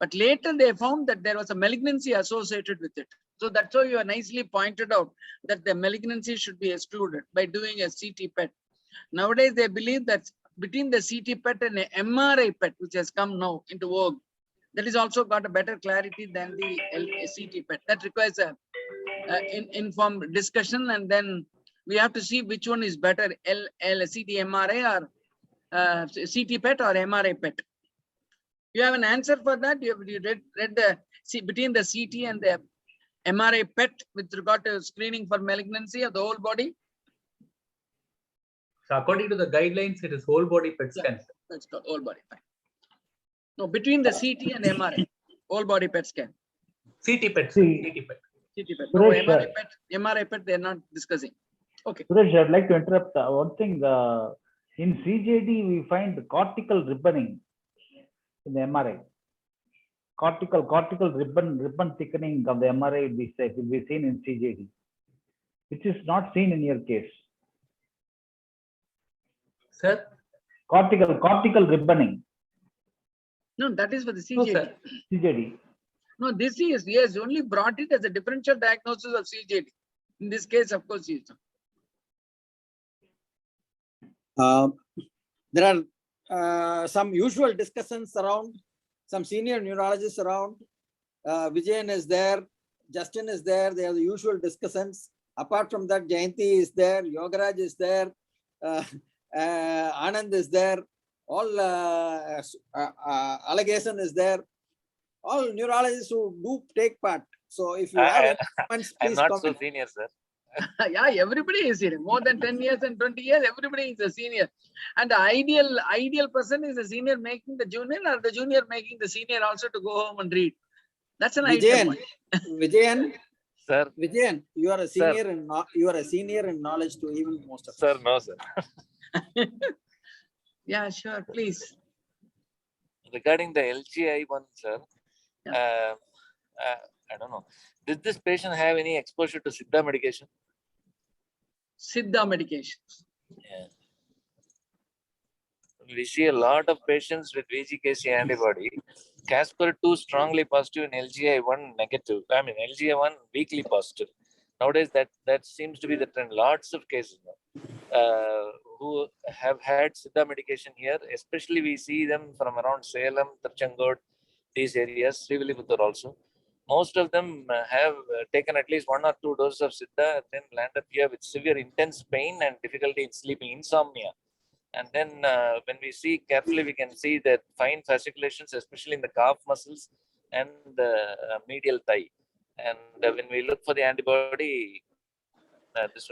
But later they found that there was a malignancy associated with it. So that's why you are nicely pointed out that the malignancy should be excluded by doing a CT PET. Nowadays, they believe that between the CT PET and the MRI PET, which has come now into vogue, that is also got a better clarity than the CT PET. That requires a informed discussion, and then we have to see which one is better, CT MRI or CT PET or MRI PET. You have an answer for that? You read the between the CT and the MRI PET with regard to screening for malignancy of the whole body? So according to the guidelines, it is whole body PET scan. That's the whole body. Fine. No, between the CT and MRI, whole body PET scan. CT PET. See, CT PET. CT PET. No, MRI PET, they're not discussing. Okay. Suresh, I'd like to interrupt one thing. In CJD, we find cortical ribboning in the MRI. Cortical ribbon thickening of the MRI will be seen in CJD, which is not seen in your case. Sir? Cortical ribboning. No, that is for the CJD. No, sir. CJD. No, this is, yes, only brought it as a differential diagnosis of CJD. In this case, of course, yes. There are some usual discussions around, some senior neurologists around. Vijayan is there, Justin is there. They have the usual discussions. Apart from that, Jayanti is there, Yogaraj is there, Anand is there, all allegation is there. All neurologists who do take part. So if you have any comments, I'm please not comment. so senior, sir. Yeah, everybody is senior. More than 10 years and 20 years, everybody is a senior. And the ideal person is a senior making the junior, or the junior making the senior also to go home and read. That's an ideal one. Vijayan, Sir, Vijayan, you are a Sir. senior in you are a senior in knowledge to even most of us. sir, no, sir. Yeah, sure, please. Regarding the LGI one, sir, Yeah. I don't know. Did this patient have any exposure to Siddha medication? Siddha medications. Yeah. We see a lot of patients with VGKC antibody. Casper2 strongly positive and LGI1 negative. I mean, LGI1 weakly positive. Nowadays, that seems to be the trend. Lots of cases who have had Siddha medication here, especially we see them from around Salem, Tarchangod, these areas, Srivilliputtur also. Most of them have taken at least 1 or 2 doses of Siddha and then land up here with severe intense pain and difficulty in sleeping, insomnia. And then when we see carefully, we can see that fine fasciculations, especially in the calf muscles and the medial thigh. And when we look for the antibody, this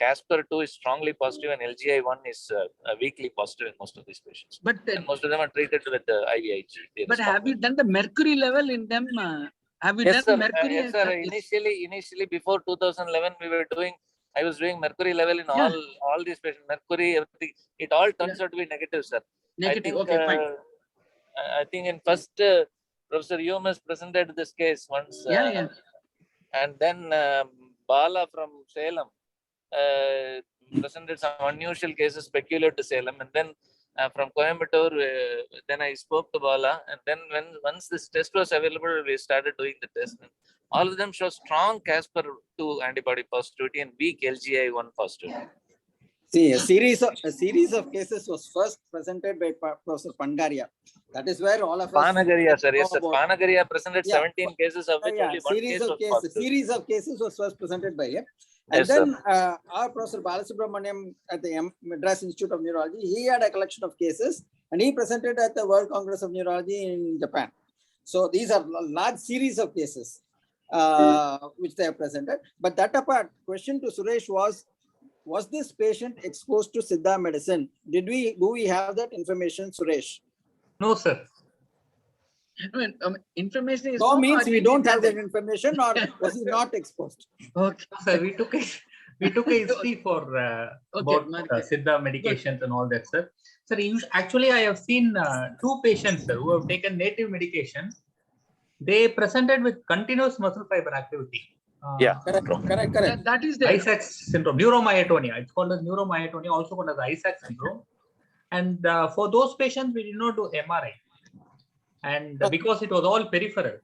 Casper2 is strongly positive and LGI1 is weakly positive in most of these patients. But And most of them are treated with the IVIG. They but respond have you well. done the mercury level in them? Have you Yes, done sir. mercury? Yes, sir. Initially, before 2011, I was doing mercury level in Yeah. all these patients. Mercury, everything. It all turns out to be negative, sir. Negative. I think, Okay, fine. I think in first, Professor Yomas presented this case once. Yeah. And then Bala from Salem presented some unusual cases peculiar to Salem. And then from Coimbatore, then I spoke to Bala. And then once this test was available, we started doing the test. And all of them show strong Casper2 antibody positivity and weak LGI1 positivity. See, a series of cases was first presented by Professor Pangaria. That is where all of us. Panagaria, sir. Yes, sir. know about- Panagaria presented Yeah. 17 cases, of which only one case was positive. Series of cases was first presented by him. And Yes, then our Professor Balasubramaniam at the Madras Institute of Neurology, he had a collection of cases and he presented at the World Congress of Neurology in Japan. So these are large series of cases which they have presented. But that apart, question to Suresh was this patient exposed to Siddha medicine? Do we have that information, Suresh? No, sir. I mean, information is No known means or we it don't is have that not? information, or was he not exposed? Okay. No, sir, we took a history for about Market. Siddha medications and all that, sir. Sir, actually, I have seen 2 patients, sir, who have taken native medication. They presented with continuous muscle fiber activity. Yeah. Correct. That is there. Isaacs syndrome, neuromyotonia. It's called as neuromyotonia, also called as Isaacs syndrome. And for those patients, we did not do MRI. And because it was all peripheral,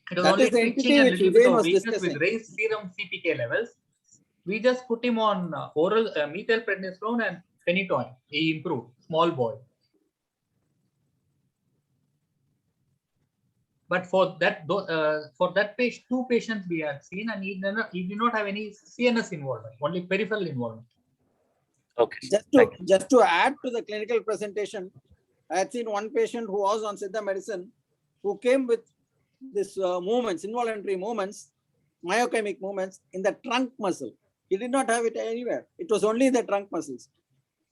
it was That only is the twitching entity and which little bit Vijay of was weakness discussing. with raised serum CPK levels. We just put him on oral methylprednisolone and phenytoin. He improved, small boy. But for that, 2 patients we had seen, and he did not have any CNS involvement, only peripheral involvement. Okay. Just to add to the clinical presentation, I had seen one patient who was on Siddha medicine who came with this movements, involuntary movements, myochemic movements in the trunk muscle. He did not have it anywhere. It was only in the trunk muscles.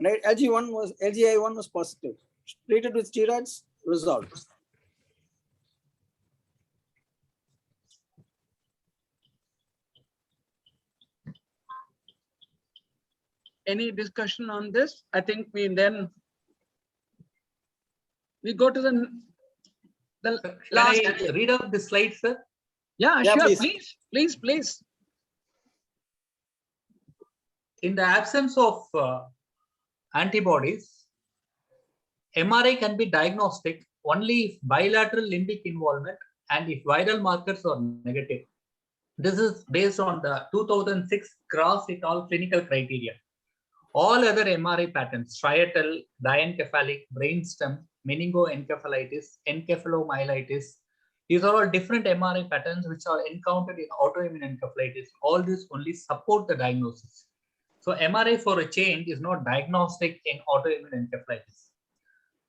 Right? LGI1 was positive. Treated with steroids, resolved. Any discussion on this? I think we go to the Can last. I read out the slide, sir? Yeah, Yeah, sure. please. Please. In the absence of antibodies, MRI can be diagnostic only if bilateral limbic involvement and if viral markers are negative. This is based on the 2006 Grass et al. Clinical criteria. All other MRI patterns, striatal, diencephalic, brainstem, meningoencephalitis, encephalomyelitis, these are all different MRI patterns which are encountered in autoimmune encephalitis. All this only support the diagnosis. So MRI for a change is not diagnostic in autoimmune encephalitis.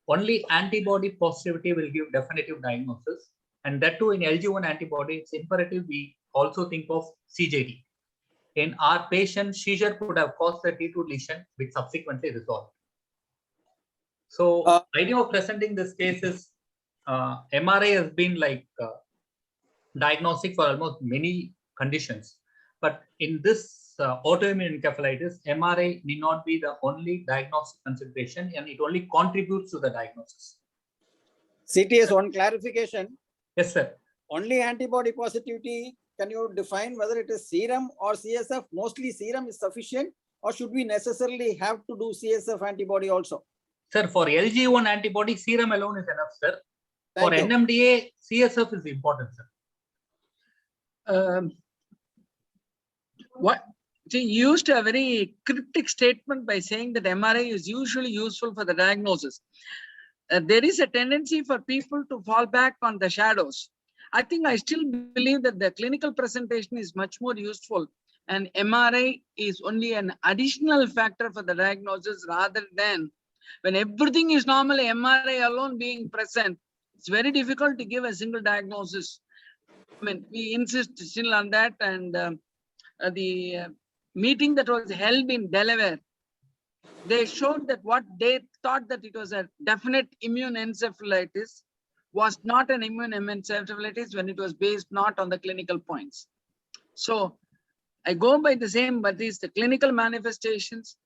Only antibody positivity will give definitive diagnosis. And that too in LG1 antibody, it's imperative we also think of CJD. In our patient, seizure could have caused the T2 lesion, which subsequently resolved. So idea of presenting this case is MRI has been like diagnostic for almost many conditions. But in this autoimmune encephalitis, MRI need not be the only diagnostic consideration, and it only contributes to the diagnosis. CTS, one clarification, Yes, sir. only antibody positivity, can you define whether it is serum or CSF? Mostly serum is sufficient, or should we necessarily have to do CSF antibody also? Sir, for LG1 antibody, serum alone is enough, sir. For Thank you. NMDA, CSF is important, sir. What he used a very cryptic statement by saying that MRI is usually useful for the diagnosis. There is a tendency for people to fall back on the shadows. I think I still believe that the clinical presentation is much more useful, and MRI is only an additional factor for the diagnosis, rather than when everything is normal, MRI alone being present. It's very difficult to give a single diagnosis. I mean, we insist still on that, and the meeting that was held in Delaware, they showed that what they thought that it was a definite immune encephalitis was not an immune encephalitis when it was based not on the clinical points. So I go by the same, but it's the clinical manifestations.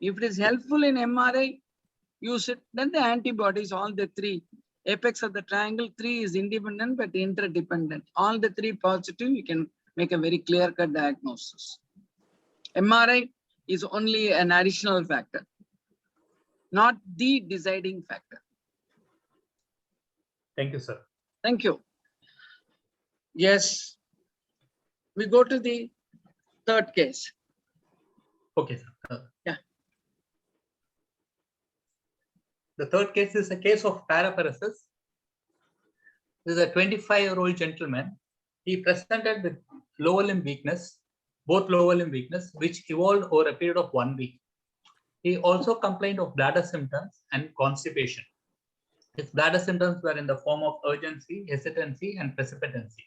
If it is helpful in MRI, use it. Then the antibodies, all the three, apex of the triangle, 3 is independent but interdependent. All the 3 positive, you can make a very clear-cut diagnosis. MRI is only an additional factor, not the deciding factor. Thank you, sir. Thank you. Yes. We go to the third case. Okay, sir. Yeah. The third case is a case of paraparesis. This is a 25-year-old gentleman. He presented with lower limb weakness, both lower limb weakness, which evolved over a period of 1 week. He also complained of bladder symptoms and constipation. His bladder symptoms were in the form of urgency, hesitancy, and precipitancy.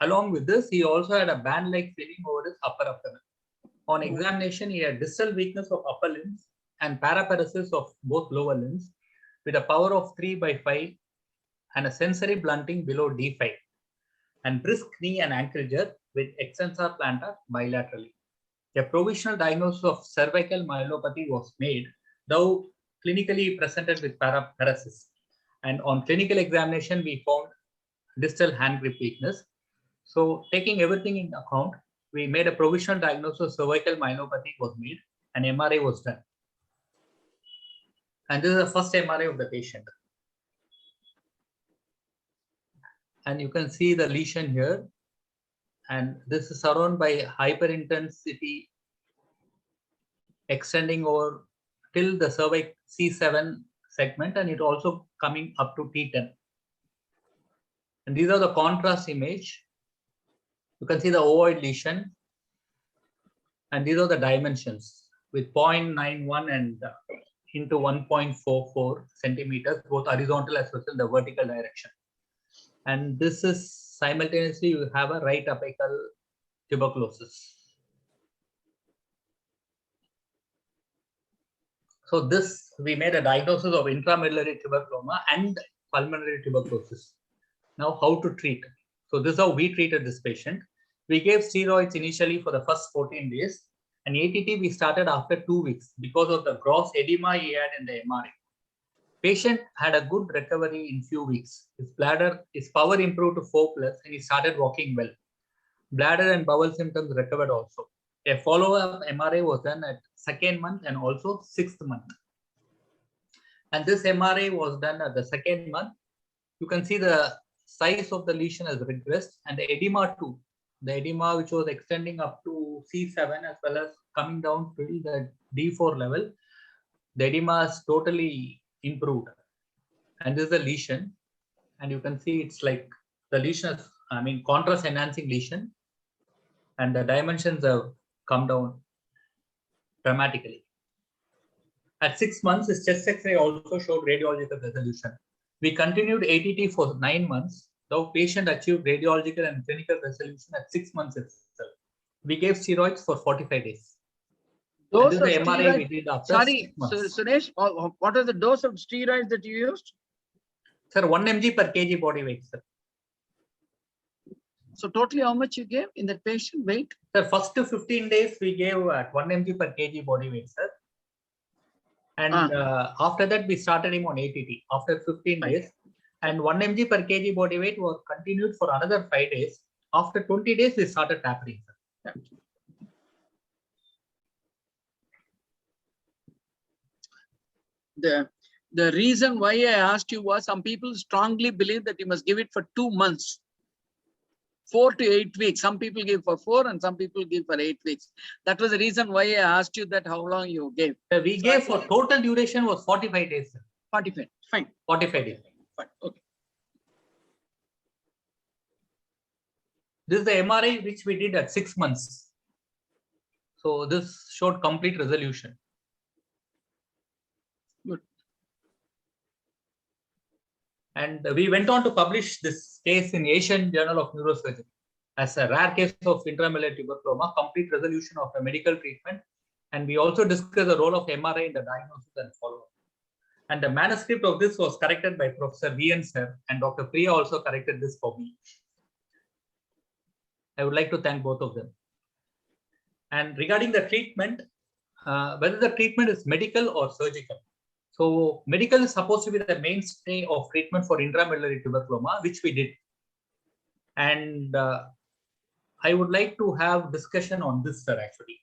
Along with this, he also had a band-like feeling over his upper abdomen. On examination, he had distal weakness of upper limbs and paraparesis of both lower limbs with a power of 3/5 and a sensory blunting below D5, and brisk knee and ankle jerk with extensor plantar bilaterally. A provisional diagnosis of cervical myelopathy was made, though clinically presented with paraparesis. And on clinical examination, we found distal hand grip weakness. So taking everything in account, we made a provisional diagnosis of cervical myelopathy was made, and MRI was done. And this is the first MRI of the patient. And you can see the lesion here. And this is surrounded by hyperintensity extending over till the cervix C7 segment, and it also coming up to T10. And these are the contrast image. You can see the ovoid lesion. And these are the dimensions with 0.91 and into 1.44 centimeters, both horizontal as well as in the vertical direction. And this is simultaneously you have a right apical tuberculosis. So this, we made a diagnosis of intramedullary tuberculoma and pulmonary tuberculosis. Now how to treat? So this is how we treated this patient. We gave steroids initially for the first 14 days, and ATT we started after 2 weeks because of the gross edema he had in the MRI. Patient had a good recovery in few weeks. His bladder, his power improved to 4+, and he started walking well. Bladder and bowel symptoms recovered also. A follow-up MRI was done at 2nd month and also 6th month. And this MRI was done at the 2nd month. You can see the size of the lesion has regressed, and the edema too. The edema which was extending up to C7 as well as coming down to the D4 level, the edema is totally improved. And this is the lesion, and you can see it's like the lesion is, I mean, contrast enhancing lesion, and the dimensions have come down dramatically. At 6 months, his chest X-ray also showed radiological resolution. We continued ATT for 9 months. The patient achieved radiological and clinical resolution at 6 months itself. We gave steroids for 45 days. Dose This of is the MRI we steroid. did after Sorry, 6 months. Suresh, what was the dose of steroids that you used? Sir, 1 mg per kg body weight, sir. So totally how much you gave in that patient weight? The first 15 days we gave at 1 mg per kg body weight, sir. And after that, we started him on ATT after 15 Fine. days. And 1 mg per kg body weight was continued for another 5 days. After 20 days, we started tapering, sir. The reason why I asked you was some people strongly believe that you must give it for 2 months. 4 to 8 weeks. Some people give for 4 and some people give for 8 weeks. That was the reason why I asked you that how long you gave. We gave for total duration was 45 days, sir. 45. Fine. 45 days. Fine. Okay. This is the MRI which we did at 6 months. So this showed complete resolution. Good. And we went on to publish this case in Asian Journal of Neurosurgery as a rare case of intramedullary tuberculoma, complete resolution of a medical treatment. And we also discussed the role of MRI in the diagnosis and follow-up. And the manuscript of this was corrected by Professor V.N. Sir, and Dr. Priya also corrected this for me. I would like to thank both of them. And regarding the treatment, whether the treatment is medical or surgical. So medical is supposed to be the mainstay of treatment for intramedullary tuberculoma, which we did. And I would like to have discussion on this, sir, actually.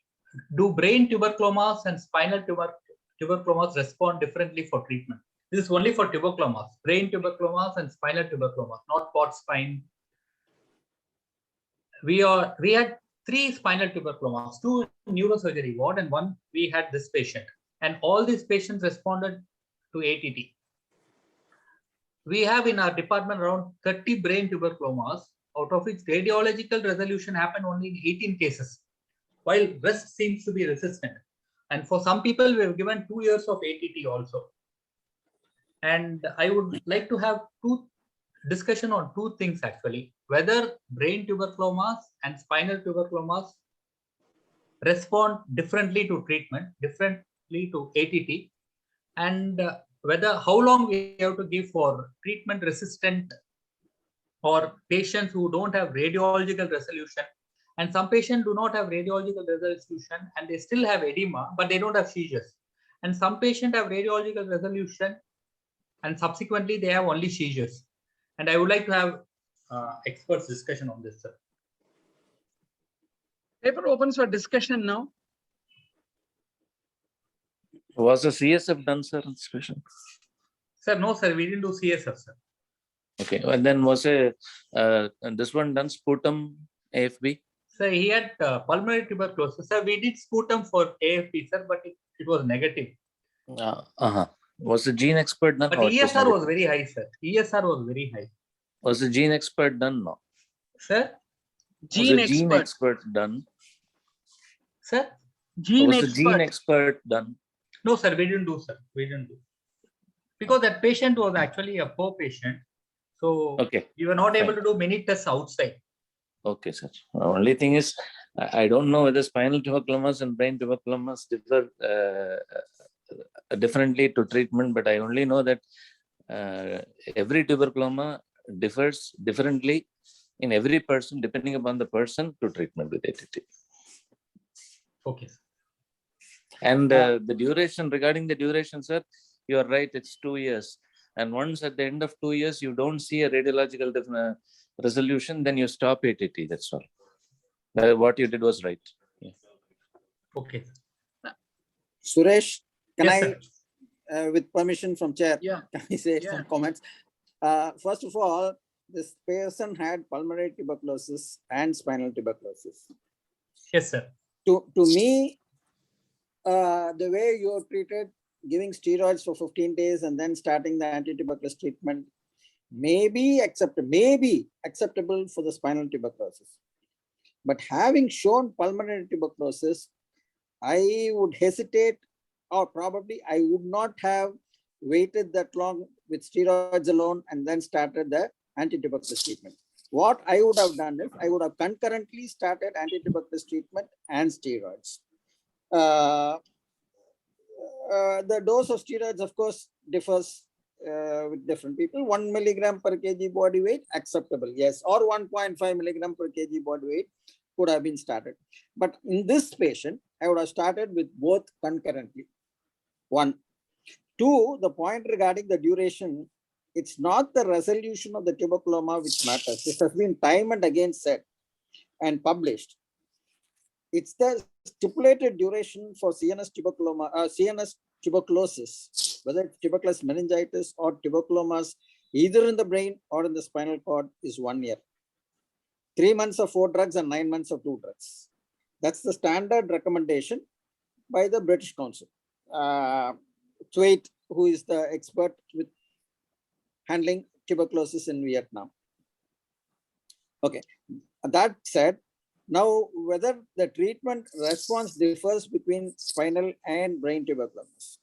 Do brain tuberculomas and spinal tuberculomas respond differently for treatment? This is only for tuberculomas, brain tuberculomas and spinal tuberculomas, not pot spine. We had 3 spinal tuberculomas, 2 neurosurgery ward, and 1 we had this patient. And all these patients responded to ATT. We have in our department around 30 brain tuberculomas, out of which radiological resolution happened only in 18 cases, while rest seems to be resistant. And for some people, we have given 2 years of ATT also. And I would like to have discussion on 2 things actually, whether brain tuberculomas and spinal tuberculomas respond differently to treatment, differently to ATT, and whether how long we have to give for treatment resistant or patients who don't have radiological resolution. And some patients do not have radiological resolution and they still have edema, but they don't have seizures. And some patients have radiological resolution and subsequently they have only seizures. And I would like to have experts discussion on this, sir. Paper opens for discussion now. Was the CSF done, sir, in this patient? Sir, no, sir, we didn't do CSF, sir. Okay, and then was this one done sputum AFB? Sir, he had pulmonary tuberculosis. Sir, we did sputum for AFP, sir, but it was negative. Was the gene expert done? But or it was ESR negative? was very high, sir. ESR was very high. Was the gene expert done? No. Sir? Was the gene expert done? Sir? Was the gene expert done? No, sir, we didn't do, sir. We didn't do. Because that patient was actually a poor patient. So okay, we were not able to do many tests outside. Okay, sir. The only thing is, I don't know whether spinal tuberculomas and brain tuberculomas differ differently to treatment, but I only know that every tuberculoma differs differently in every person, depending upon the person, to treatment with ATT. Okay. And the duration, regarding the duration, sir, you are right, it's 2 years. And once at the end of 2 years, you don't see a radiological resolution, then you stop ATT, that's all. What you did was right. Yeah. Okay. Suresh, can Yes, I, with permission from chair, Yeah. can I say Yeah. some comments? First of all, this person had pulmonary tuberculosis and spinal tuberculosis. Yes, sir. To me, the way you are treated, giving steroids for 15 days and then starting the anti-tuberculosis treatment may be acceptable for the spinal tuberculosis. But having shown pulmonary tuberculosis, I would hesitate, or probably I would not have waited that long with steroids alone and then started the anti-tuberculosis treatment. What I would have done is I would have concurrently started anti-tuberculosis treatment and steroids. The dose of steroids, of course, differs with different people. 1 milligram per kg body weight, acceptable, yes, or 1.5 milligram per kg body weight could have been started. But in this patient, I would have started with both concurrently. 1. 2, the point regarding the duration, it's not the resolution of the tuberculoma which matters. This has been time and again said and published. It's the stipulated duration for CNS tuberculoma, CNS tuberculosis, whether it's tuberculous meningitis or tuberculomas, either in the brain or in the spinal cord, is 1 year. 3 months of 4 drugs and 9 months of 2 drugs. That's the standard recommendation by the British Council. Thwaite, who is the expert with handling tuberculosis in Vietnam. Okay, that said, now whether the treatment response differs between spinal and brain tuberculosis.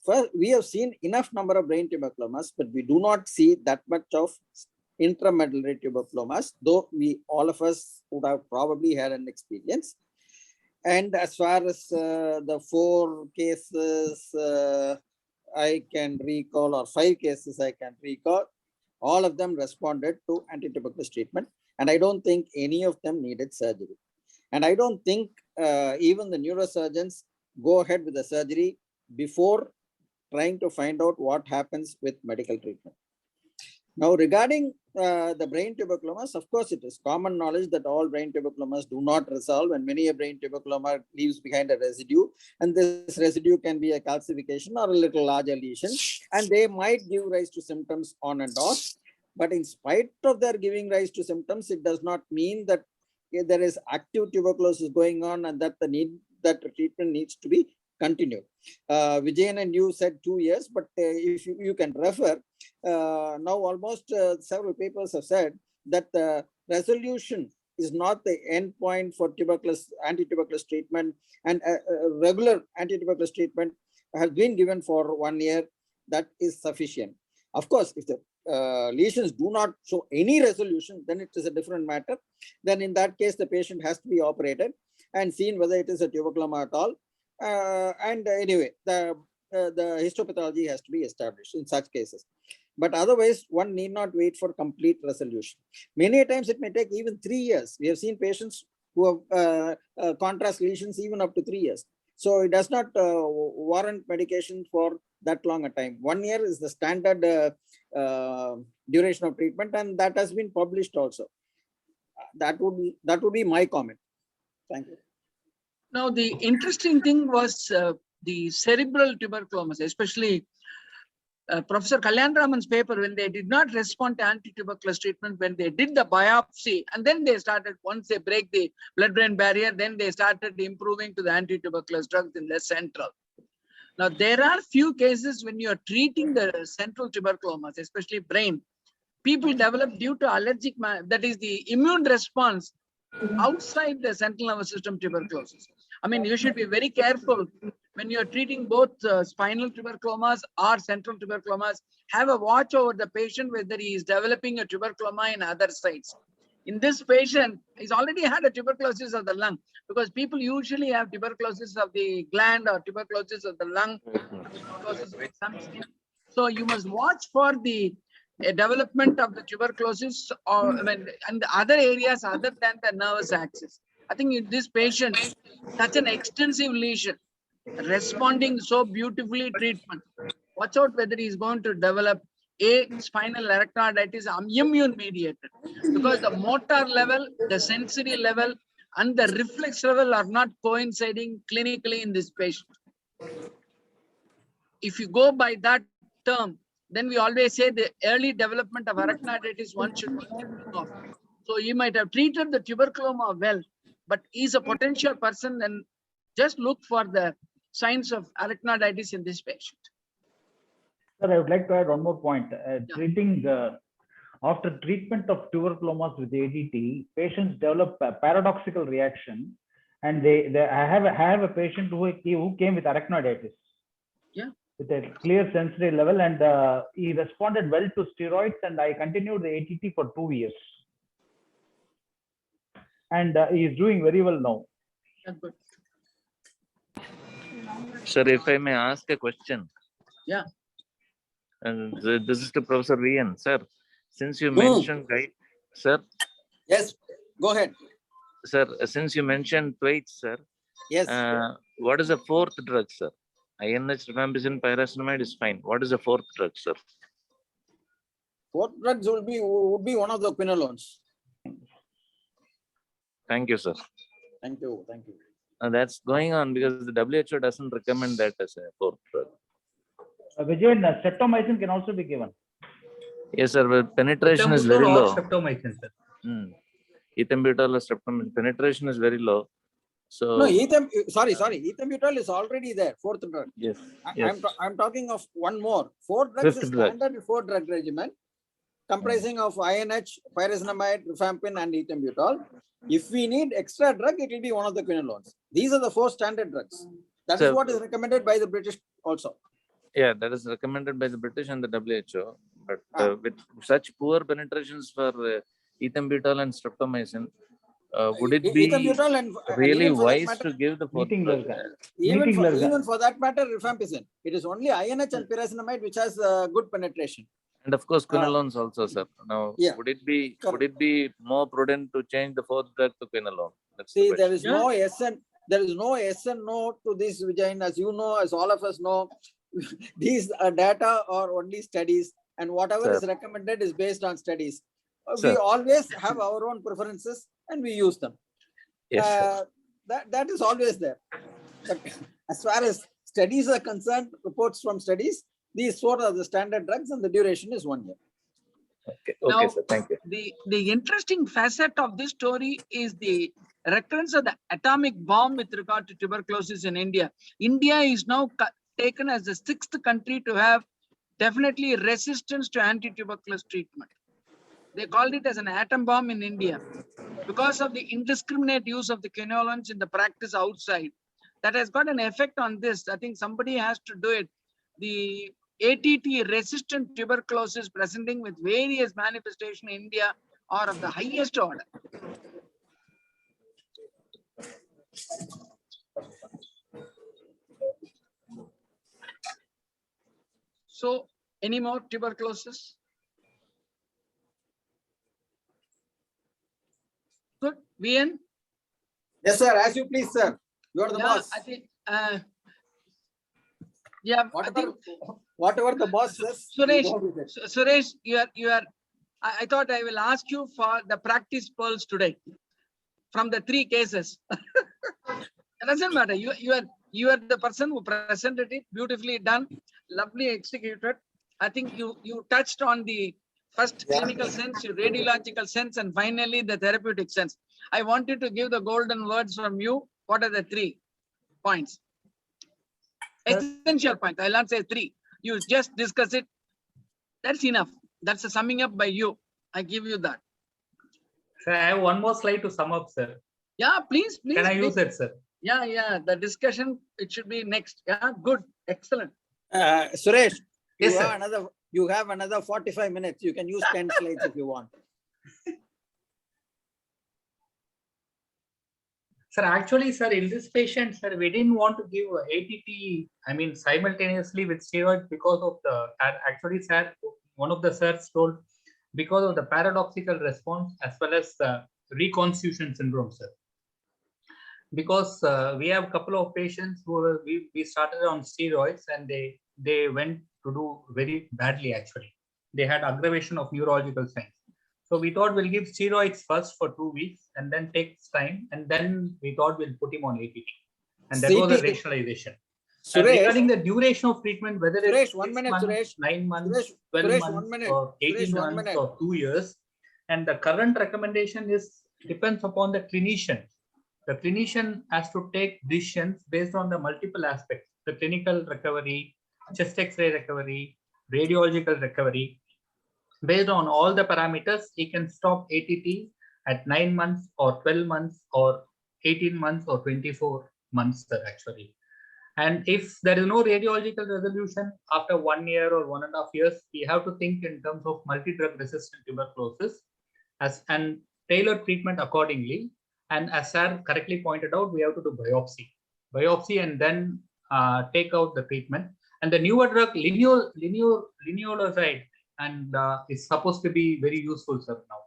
First, we have seen enough number of brain tuberculomas, but we do not see that much of intramedullary tuberculomas, though all of us would have probably had an experience. And as far as the 4 cases I can recall, or 5 cases I can recall, all of them responded to anti-tuberculosis treatment. And I don't think any of them needed surgery. And I don't think even the neurosurgeons go ahead with the surgery before trying to find out what happens with medical treatment. Now, regarding the brain tuberculomas, of course, it is common knowledge that all brain tuberculomas do not resolve, and many a brain tuberculoma leaves behind a residue, and this residue can be a calcification or a little larger lesion, and they might give rise to symptoms on and off. But in spite of their giving rise to symptoms, it does not mean that there is active tuberculosis going on and that the treatment needs to be continued. Vijayan and you said 2 years, but if you can refer, now almost several papers have said that the resolution is not the end point for anti-tuberculosis treatment, and regular anti-tuberculosis treatment has been given for 1 year. That is sufficient. Of course, if the lesions do not show any resolution, then it is a different matter. Then in that case, the patient has to be operated and seen whether it is a tuberculoma at all. And anyway, the histopathology has to be established in such cases. But otherwise, one need not wait for complete resolution. Many times it may take even 3 years. We have seen patients who have contrast lesions even up to 3 years. So it does not warrant medication for that long a time. 1 year is the standard duration of treatment, and that has been published also. That would be my comment. Thank you. Now, the interesting thing was the cerebral tuberculosis, especially Professor Kalyanaraman's paper, when they did not respond to anti-tuberculosis treatment, when they did the biopsy, and then they started, once they break the blood-brain barrier, then they started improving to the anti-tuberculosis drugs in the central. Now, there are few cases when you are treating the central tuberculomas, especially brain, people develop due to allergic, that is the immune response outside the central nervous system tuberculosis. I mean, you should be very careful when you're treating both spinal tuberculomas or central tuberculomas. Have a watch over the patient whether he is developing a tuberculoma in other sites. In this patient, he's already had a tuberculosis of the lung, because people usually have tuberculosis of the gland or tuberculosis of the lung. So you must watch for the development of the tuberculosis or and the other areas other than the nervous axis. I think in this patient, such an extensive lesion, responding so beautifully treatment, watch out whether he is going to develop a spinal arachnoiditis immune mediated, because the motor level, the sensory level, and the reflex level are not coinciding clinically in this patient. If you go by that term, then we always say the early development of arachnoiditis one should be thinking of. So you might have treated the tuberculoma well, but is a potential person, then just look for the signs of arachnoiditis in this patient. Sir, I would like to add one more point. After treatment of tuberculomas with ADT, patients develop a paradoxical reaction, and I have a patient who came with arachnoiditis. Yeah. With a clear sensory level, and he responded well to steroids, and I continued the ATT for 2 years. And he is doing very well now. Good. Sir, if I may ask a question. Yeah. And this is to Professor VN, sir. Since you Hmm. mentioned, sir, Yes, go ahead. sir, since you mentioned Thwaites, sir, Yes. what is the fourth drug, sir? INH, rifampicin, pyrazinamide is fine. What is the fourth drug, sir? Fourth drugs would be one of the quinolones. Thank you, sir. Thank you. Thank you. That's going on because the WHO doesn't recommend that as a fourth drug. Vijayan, streptomycin can also be given. Yes, sir, but penetration is very Ethambutol or low. streptomycin, sir. Ethambutol or streptomycin, penetration is very low. So, No, ethambutol is already there, fourth drug. yes, I- yes. I'm talking of one more. Four drugs Fifth is drug. standard four drug regimen comprising of INH, pyrazinamide, rifampin, and ethambutol. If we need extra drug, it will be one of the quinolones. These are the four standard drugs. That is Sir. what is recommended by the British also. Yeah, that is recommended by the British and the WHO. But Ah. with such poor penetrations for ethambutol and streptomycin, would it be Ethambutol and really even for that wise matter- to give the fourth Meeting drug? even for that matter, rifampicin. It is only INH and pyrazinamide which has good penetration. And of course, quinolones also, sir. Now, Yeah. would it be more prudent to change the fourth drug to quinolone? That's the See, question. there is no yes and no to this, Vijayan, as you know, as all of us know. These data are only studies, and whatever Sir. is recommended is based on studies. We Sir. always have our own preferences and we use them. Yes, sir. That is always there. But as far as studies are concerned, reports from studies, these four are the standard drugs and the duration is 1 year. Okay, Now, sir. Thank you. The interesting facet of this story is the recurrence of the atomic bomb with regard to tuberculosis in India. India is now taken as the 6th country to have definitely resistance to anti-tuberculosis treatment. They called it as an atom bomb in India because of the indiscriminate use of the quinolones in the practice outside. That has got an effect on this. I think somebody has to do it. The ATT resistant tuberculosis presenting with various manifestations in India are of the highest order. So, any more tuberculosis? Good, VN? Yes, sir. As you please, sir. You are the boss. I think, yeah, I think, Whatever the boss says. we Suresh, go with it. Suresh, I thought I will ask you for the practice pearls today from the 3 cases. It doesn't matter. You are the person who presented it, beautifully done, lovely executed. I think you touched on the first clinical sense, your radiological sense, and finally the therapeutic sense. I wanted to give the golden words from you. What are the 3 points? Essential points. I'll not say 3. You just discuss it. That's enough. That's a summing up by you. I give you that. Sir, I have one more slide to sum up, sir. Yeah, please. Can I use it, sir? Yeah. The discussion, it should be next. Yeah, good. Excellent. Suresh, Yes, sir. you have another 45 minutes. You can use 10 slides if you want. Sir, actually, sir, in this patient, sir, we didn't want to give ATT, simultaneously with steroids because of actually, sir, one of the sirs told because of the paradoxical response as well as the reconstitution syndrome, sir. Because we have a couple of patients who we started on steroids and they went to do very badly, actually. They had aggravation of neurological signs. So we thought we'll give steroids first for 2 weeks and then takes time. And then we thought we'll put him on ATT. And that was the rationalization. And regarding the duration of treatment, whether it's 6 months, 9 months, 12 months, or 18 months, or 2 years, and the current recommendation depends upon the clinician. The clinician has to take decisions based on the multiple aspects: the clinical recovery, chest X-ray recovery, radiological recovery. Based on all the parameters, he can stop ATT at 9 months or 12 months or 18 months or 24 months, actually. And if there is no radiological resolution after 1 year or 1.5 years, we have to think in terms of multi-drug resistant tuberculosis and tailor treatment accordingly. And as Sir correctly pointed out, we have to do biopsy and then take out the treatment. And the newer drug, lineoloside, and is supposed to be very useful, sir, now.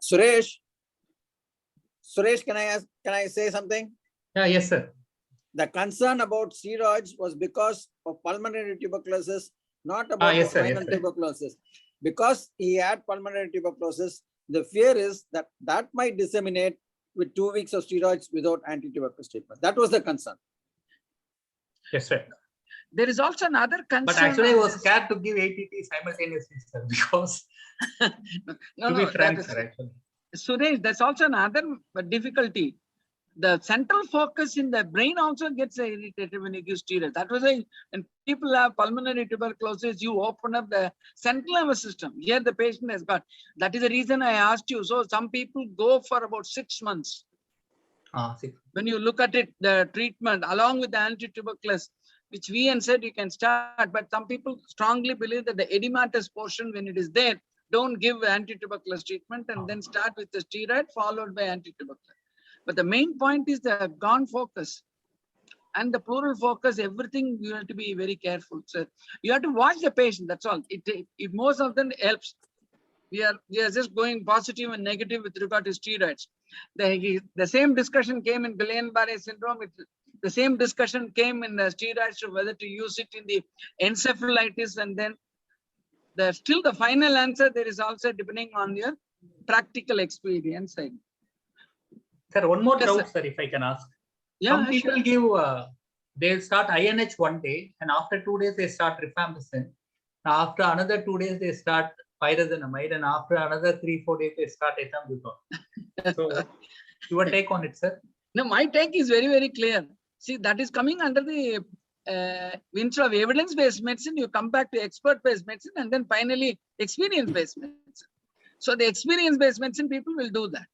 Suresh, can I say something? Yeah, yes, sir. The concern about steroids was because of pulmonary tuberculosis, not about yes, the sir, yes, spinal sir. tuberculosis. Because he had pulmonary tuberculosis, the fear is that that might disseminate with 2 weeks of steroids without anti-tuberculosis treatment. That was the concern. Yes, sir. There is also another concern. But actually, I on was this. scared to give ATT simultaneously, sir, because No, to be that frank, is- sir, actually. Suresh, that's also another difficulty. The central focus in the brain also gets irritated when you give steroids. That was why when people have pulmonary tuberculosis, you open up the central nervous system. Here the patient has got. That is the reason I asked you. So some people go for about 6 months. See. When you look at it, the treatment along with the anti-tuberculosis, which we said you can start, but some people strongly believe that the edematous portion, when it is there, don't give anti-tuberculosis treatment and then start with the steroid followed by anti-tuberculosis. But the main point is the gone focus and the plural focus, everything you have to be very careful. So you have to watch the patient, that's all. It most of them helps. We are just going positive and negative with regard to steroids. The same discussion came in Guillain-Barré syndrome. The same discussion came in the steroids, whether to use it in the encephalitis, and then still the final answer there is also depending on your practical experience. Sir, one more Yes, doubt, sir. sir, if I can ask. Yeah, Some people sure. give, they start INH one day, and after 2 days, they start rifampicin. After another 2 days, they start pyrazinamide, and after another 3-4 days, they start ethambutol. So, your take on it, sir? No, my take is very, very clear. See, that is coming under the instead of evidence-based medicine, you come back to expert-based medicine and then finally experience-based medicine. So the experience-based medicine people will do that.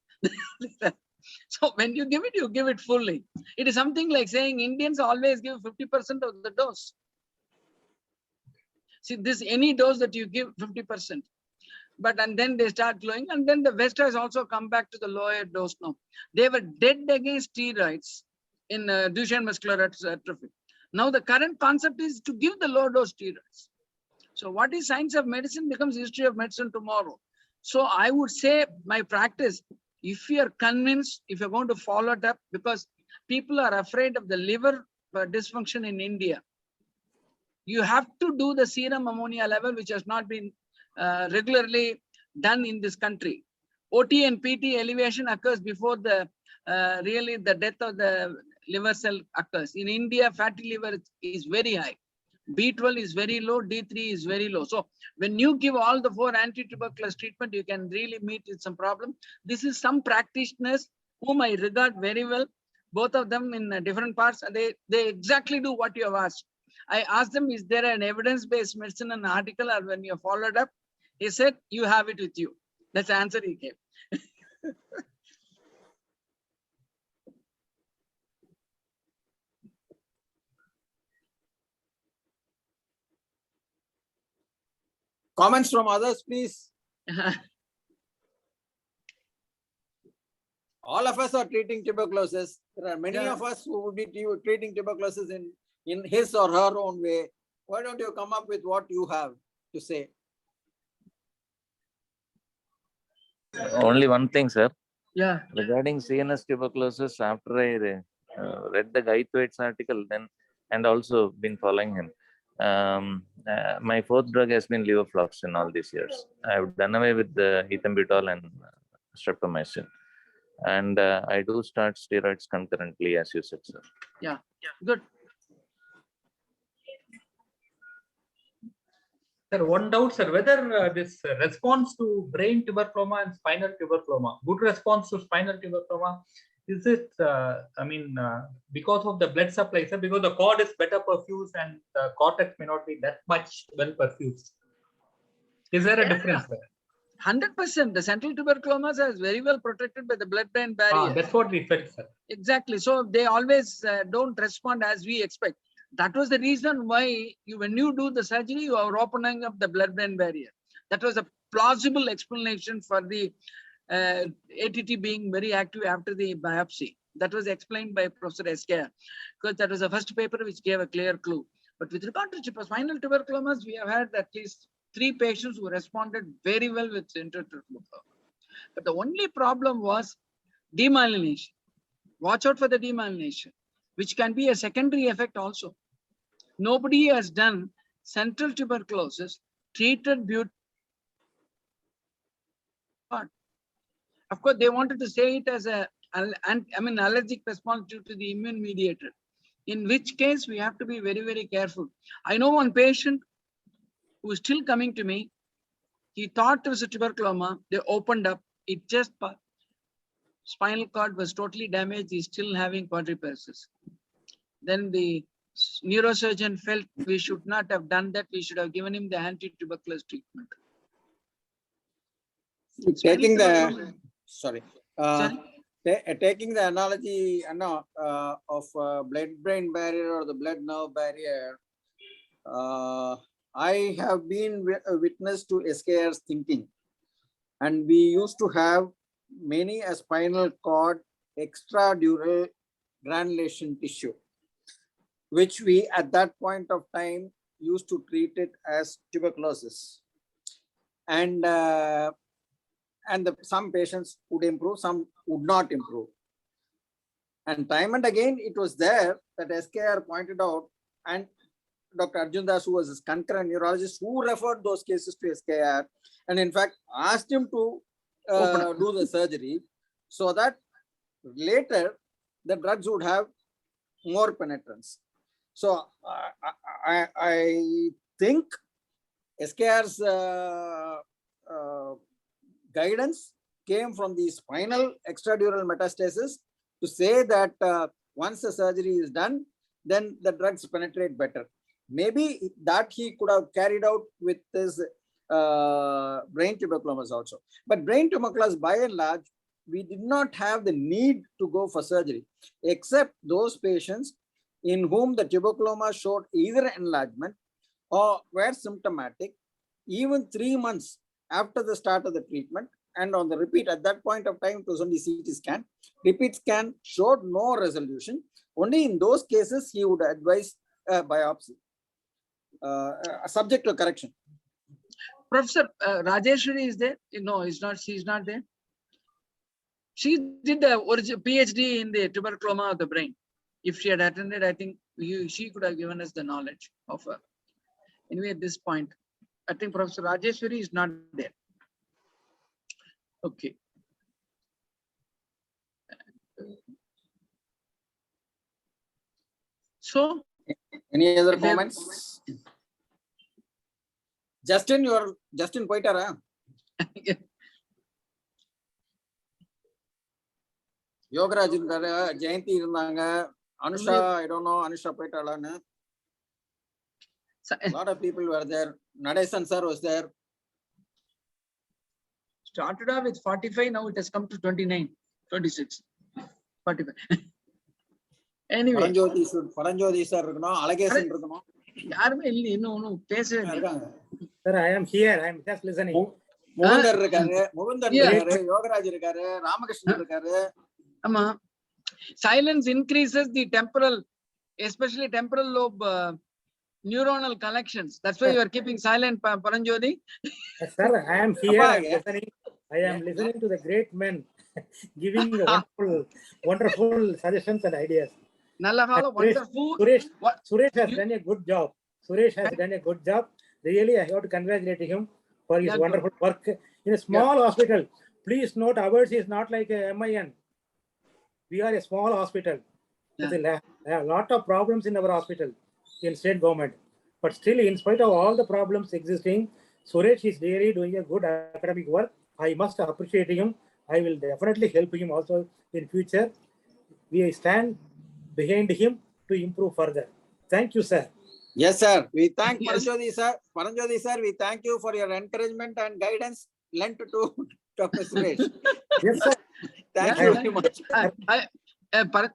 So when you give it fully. It is something like saying Indians always give 50% of the dose. See, this any dose that you give 50%. And then they start glowing, and then the West has also come back to the lower dose now. They were dead against steroids in Duchenne muscular atrophy. Now the current concept is to give the low dose steroids. So what is science of medicine becomes history of medicine tomorrow. So I would say my practice, if you are convinced, if you're going to follow it up, because people are afraid of the liver dysfunction in India, you have to do the serum ammonia level, which has not been regularly done in this country. OT and PT elevation occurs before the really the death of the liver cell occurs. In India, fatty liver is very high. B12 is very low, D3 is very low. So when you give all the 4 anti-tuberculosis treatment, you can really meet with some problem. This is some practitioners whom I regard very well, both of them in different parts, and they exactly do what you have asked. I asked them, is there an evidence-based medicine an article, or when you followed up? He said, you have it with you. That's the answer he gave. Comments from others, please. All of us are treating tuberculosis. There are many Yeah. of us who would be treating tuberculosis in his or her own way. Why don't you come up with what you have to say? Only one thing, sir. Yeah. Regarding CNS tuberculosis, after I read the Guy Thwaites article, then and also been following him, my 4th drug has been levofloxacin all these years. I've done away with the ethambutol and streptomycin, and I do start steroids concurrently, as you said, sir. Yeah. Good. Sir, one doubt, sir, whether this response to brain tuberculoma and spinal tuberculoma, good response to spinal tuberculoma, is it, because of the blood supply, sir, because the cord is better perfused and the cortex may not be that much well perfused? Is there a difference there? 100%. The central tuberculomas is very well protected by the blood-brain barrier. That's what we felt, sir. Exactly. So they always don't respond as we expect. That was the reason why when you do the surgery, you are opening up the blood-brain barrier. That was a plausible explanation for the ATT being very active after the biopsy. That was explained by Professor SKR, because that was the first paper which gave a clear clue. But with regard to spinal tuberculomas, we have had at least 3 patients who responded very well with intertuberculoma. But the only problem was demyelination. Watch out for the demyelination, which can be a secondary effect also. Nobody has done central tuberculosis treated beauty. Of course, they wanted to say it as allergic response due to the immune mediator, in which case we have to be very, very careful. I know one patient who is still coming to me. He thought it was a tuberculoma. They opened up. It just spinal cord was totally damaged. He's still having quadriparesis. Then the neurosurgeon felt we should not have done that. We should have given him the anti-tuberculosis treatment. Taking the, Spinal sorry, Sorry? taking the analogy of blood-brain barrier or the blood-nerve barrier, I have been a witness to SKR's thinking, and we used to have many a spinal cord extradural granulation tissue, which we at that point of time used to treat it as tuberculosis. And some patients would improve, some would not improve. And time and again, it was there that SKR pointed out, and Dr. Arjun Das, who was his concurrent neurologist, who referred those cases to SKR, and in fact asked him to do the surgery, so that later the drugs would have more penetrance. So I think SKR's guidance came from the spinal extradural metastasis to say that once the surgery is done, then the drugs penetrate better. Maybe that he could have carried out with his brain tuberculosis also. But brain tuberculosis, by and large, we did not have the need to go for surgery, except those patients in whom the tuberculoma showed either enlargement or were symptomatic even 3 months after the start of the treatment. And on the repeat, at that point of time, it was only CT scan. Repeat scan showed no resolution. Only in those cases, he would advise biopsy, subject to correction. Professor Rajeshwari is there? No, he's not. She's not there. She did the PhD in the tuberculoma of the brain. If she had attended, I think she could have given us the knowledge of her. Anyway, at this point, I think Professor Rajeshwari is not there. Okay. So, any other comments? Justin, Justin Poitara. Yogaraj irundara, Jayanti irundanga, Anusha, I don't know, Anusha Poitala. A lot of people were there. Nadesan sir was there. Started off with 45, now it has come to 29, 26, 45. Anyway. Paranjoti sir irukano, Alagesan irukano. யாருமே இல்ல இன்னும் ஒன்னும் பேசவே இல்லை. Sir, I am here. I am just listening. Mukundar இருக்காரு, யோகராஜ் இருக்காரு, ராமகிருஷ்ணன் இருக்காரு. ஆமா. Silence increases the temporal, especially temporal lobe neuronal connections. That's why you are keeping silent, Paranjoti. Sir, I am here. I am listening. I am listening to the great men giving wonderful suggestions and ideas. Wonderful. Suresh has done a good job. Suresh has done a good job. Really, I have to congratulate him for his wonderful work in a small hospital. Please note, ours is not like a MIN. We are a small hospital. There are a lot of problems in our hospital, in state government. But still, in spite of all the problems existing, Suresh is really doing a good academic work. I must appreciate him. I will definitely help him also in future. We stand behind him to improve further. Thank you, sir. Yes, sir. We thank Paranjoti sir. Paranjoti sir, we thank you for your encouragement and guidance lent to Dr. Suresh. Yes, sir. Thank you very much.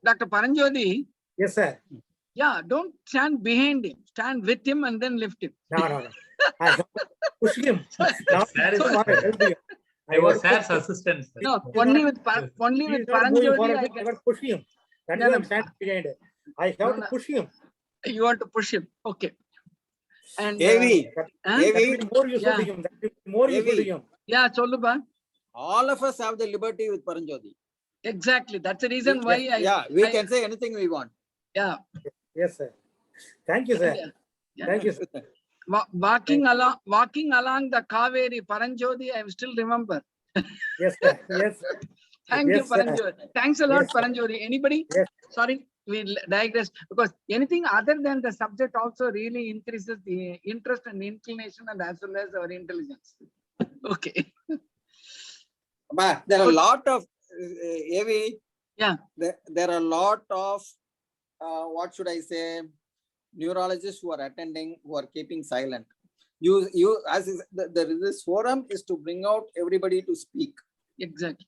Dr. Paranjoti. Yes, sir. Yeah, don't stand behind him. Stand with him and then lift him. No. I have to push him. Now, I was sir's assistant. Sir. No, He's only not- with only He is with not moving Paranjoti. forward. I I can, got to push him. That is No, why no. I'm standing behind. I have No, to no. push him. You want to push him. Okay. And AV, huh? That will AV, be more useful to Yeah. him. That will be more useful to AV. him. yeah, Choluba. all of us have the liberty with Paranjoti. Exactly. That's the reason why Yeah, we I- can say anything we want. yeah. Yes, sir. Thank you, sir. Yeah. Thank you, sir. Walking along the Kaveri Paranjoti, I still remember. Yes, sir. Yes. Thank you, Yes, sir. Paranjoti. Thanks a lot, Yes, sir. Paranjoti. Anybody? Yes. Sorry, we digress because anything other than the subject also really increases the interest and inclination and as well as our intelligence. Okay. But there are a lot of AV. Yeah. There are a lot of what should I say, neurologists who are attending, who are keeping silent. You as this forum is to bring out everybody to speak. Exactly.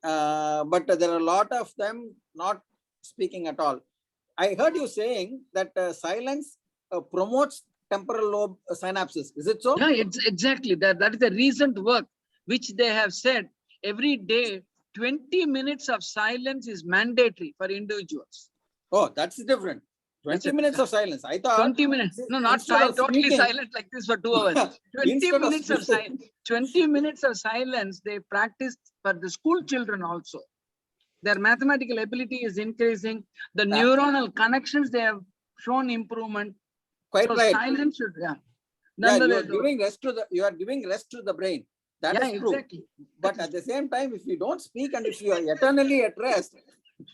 But there are a lot of them not speaking at all. I heard you saying that silence promotes temporal lobe synapses. Is it so? Yeah, it's exactly that is the recent work which they have said every day 20 minutes of silence is mandatory for individuals. Oh, that's different. 20 That's it. minutes of silence. I thought 20 minutes. No, not instead of totally speaking- silent like this for 2 hours. 20 Instead of minutes of speaking- silence. 20 minutes of silence they practice for the school children also. Their mathematical ability is increasing. The neuronal connections they have shown improvement. quite So right. silence should, Yeah, Nonetheless, you are giving rest to the brain. That yeah, is true. exactly. But at the same time, if you don't speak and if you are eternally at rest,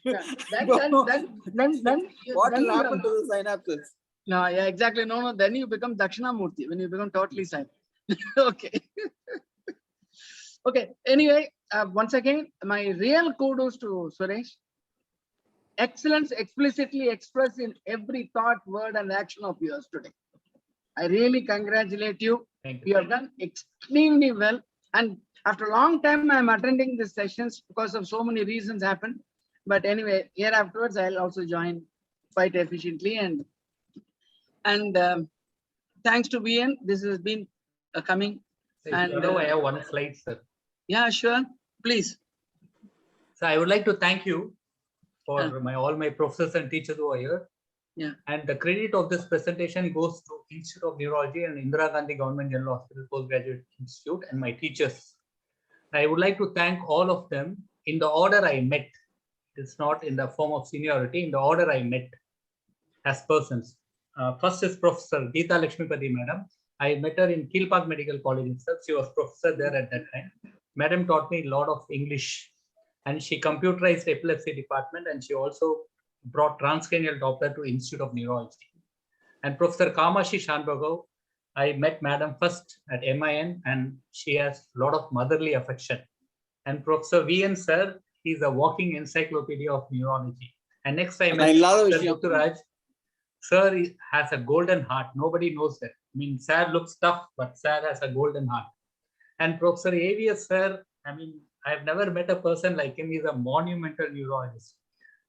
Yeah, then what you- will happen to the synapses? No, yeah, exactly. No, then you become Dakshinamurti when you become totally silent. Okay. Okay. Anyway, once again, my real kudos to Suresh. Excellence explicitly expressed in every thought, word, and action of yours today. I really congratulate you. Thank You you. have done extremely well. And after a long time, I'm attending these sessions because of so many reasons happened. But anyway, here afterwards, I'll also join quite efficiently. And thanks to VN, this has been coming. And And, I have one slide, sir. Yeah, sure. Please. So I would like to thank you for Yeah. all my professors and teachers who are here. Yeah. And the credit of this presentation goes to Institute of Neurology and Indira Gandhi Government General Hospital Postgraduate Institute and my teachers. I would like to thank all of them in the order I met. It's not in the form of seniority, in the order I met as persons. First is Professor Geeta Lakshmipati Madam. I met her in Keel Park Medical College itself. She was professor there at that time. Madam taught me a lot of English and she computerized epilepsy department and she also brought transcranial Doppler to Institute of Neurology. And Professor Kamashi Shanbhagav, I met Madam first at MIN and she has a lot of motherly affection. And Professor VN sir, he's a walking encyclopedia of neurology. And next I met love Sir Vishnu. Mutturaj. Sir has a golden heart. Nobody knows that. I mean, sir looks tough, but sir has a golden heart. And Professor AVS sir, I mean, I've never met a person like him. He's a monumental neurologist.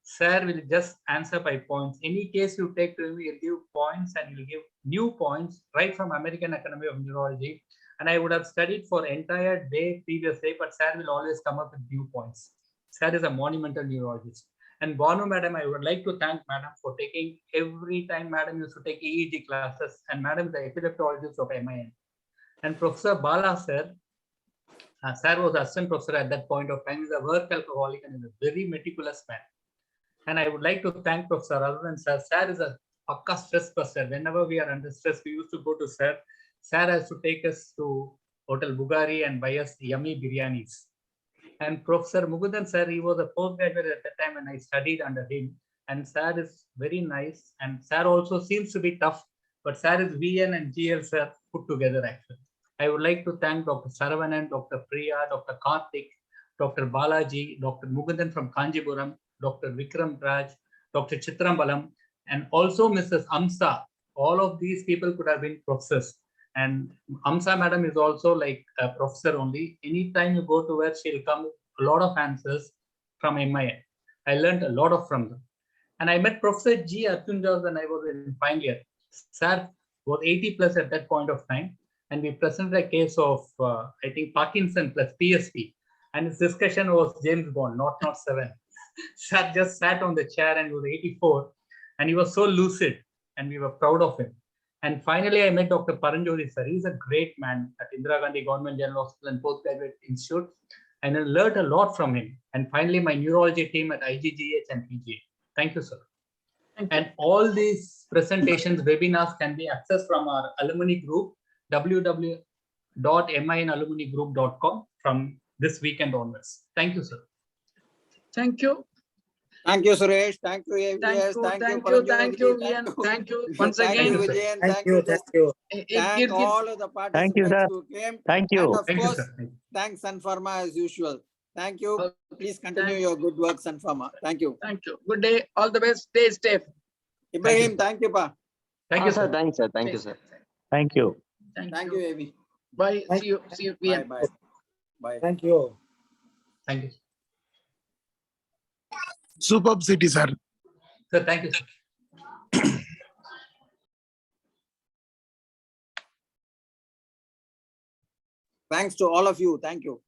Sir will just answer by points. Any case you take to him, he'll give points and he'll give new points right from American Academy of Neurology. And I would have studied for entire day, previous day, but sir will always come up with new points. Sir is a monumental neurologist. And Banu madam, I would like to thank madam for taking every time madam used to take EEG classes and madam is the epileptologist of MIN. And Professor Bala sir, sir was assistant professor at that point of time. He's a work alcoholic and is a very meticulous man. And I would like to thank Professor Arvind sir. Sir is a pakka stress buster. Whenever we are under stress, we used to go to sir. Sir has to take us to Hotel Bugari and buy us yummy biryanis. And Professor Mugundan sir, he was a postgraduate at the time and I studied under him. And sir is very nice. And sir also seems to be tough, but sir is VN and GL sir put together actually. I would like to thank Dr. Saravanan, Dr. Priya, Dr. Karthik, Dr. Balaji, Dr. Mugundan from Kanjipuram, Dr. Vikram Raj, Dr. Chitrambalam, and also Mrs. Amsa. All of these people could have been professors. And Amsa madam is also like a professor only. Anytime you go to her, she'll come with a lot of answers from MIN. I learned a lot from them. And I met Professor G. Arjun Jose when I was in final year. Sir was 80 plus at that point of time. and we presented a case of, I think, Parkinson plus PSP. And his discussion was James Bond, not 7. Sir just sat on the chair and he was 84, and he was so lucid, and we were proud of him. And finally, I met Dr. Paranjori sir. He's a great man at Indira Gandhi Government General Hospital and Postgraduate Institute, and I learned a lot from him. And finally, my neurology team at IGGH and PGA. Thank you, sir. Thank you. And all these presentations, webinars can be accessed from our alumni group, www.minalumnigroup.com, from this weekend onwards. Thank you, sir. Thank you. Thank you, Suresh. Thank you, AVS. Thank you, Paranjori. thank you, Ian. Thank you once Thank again. you, Thank you, sir. Vijayan. Thank you, thank you. Thank all of the Thank you, participants sir. who came. Thank And you. of Thank you, course, sir. Thank you. thanks Sun Pharma as usual. Thank you. Okay. Please continue Thank- your good work, Sun Pharma. Thank you. Thank you. Good day. All the best. Stay safe. Ibrahim, thank you, Pa. Thank you, sir. Thanks, sir. Thank you, Stay sir. safe. Thank you. Thank you, AV. Bye. Thank- See you. See you. Bye, Ian. bye. Bye. Thank you. Thank you. Superb city, sir. Sir, thank you, sir. Thanks to all of you. Thank you.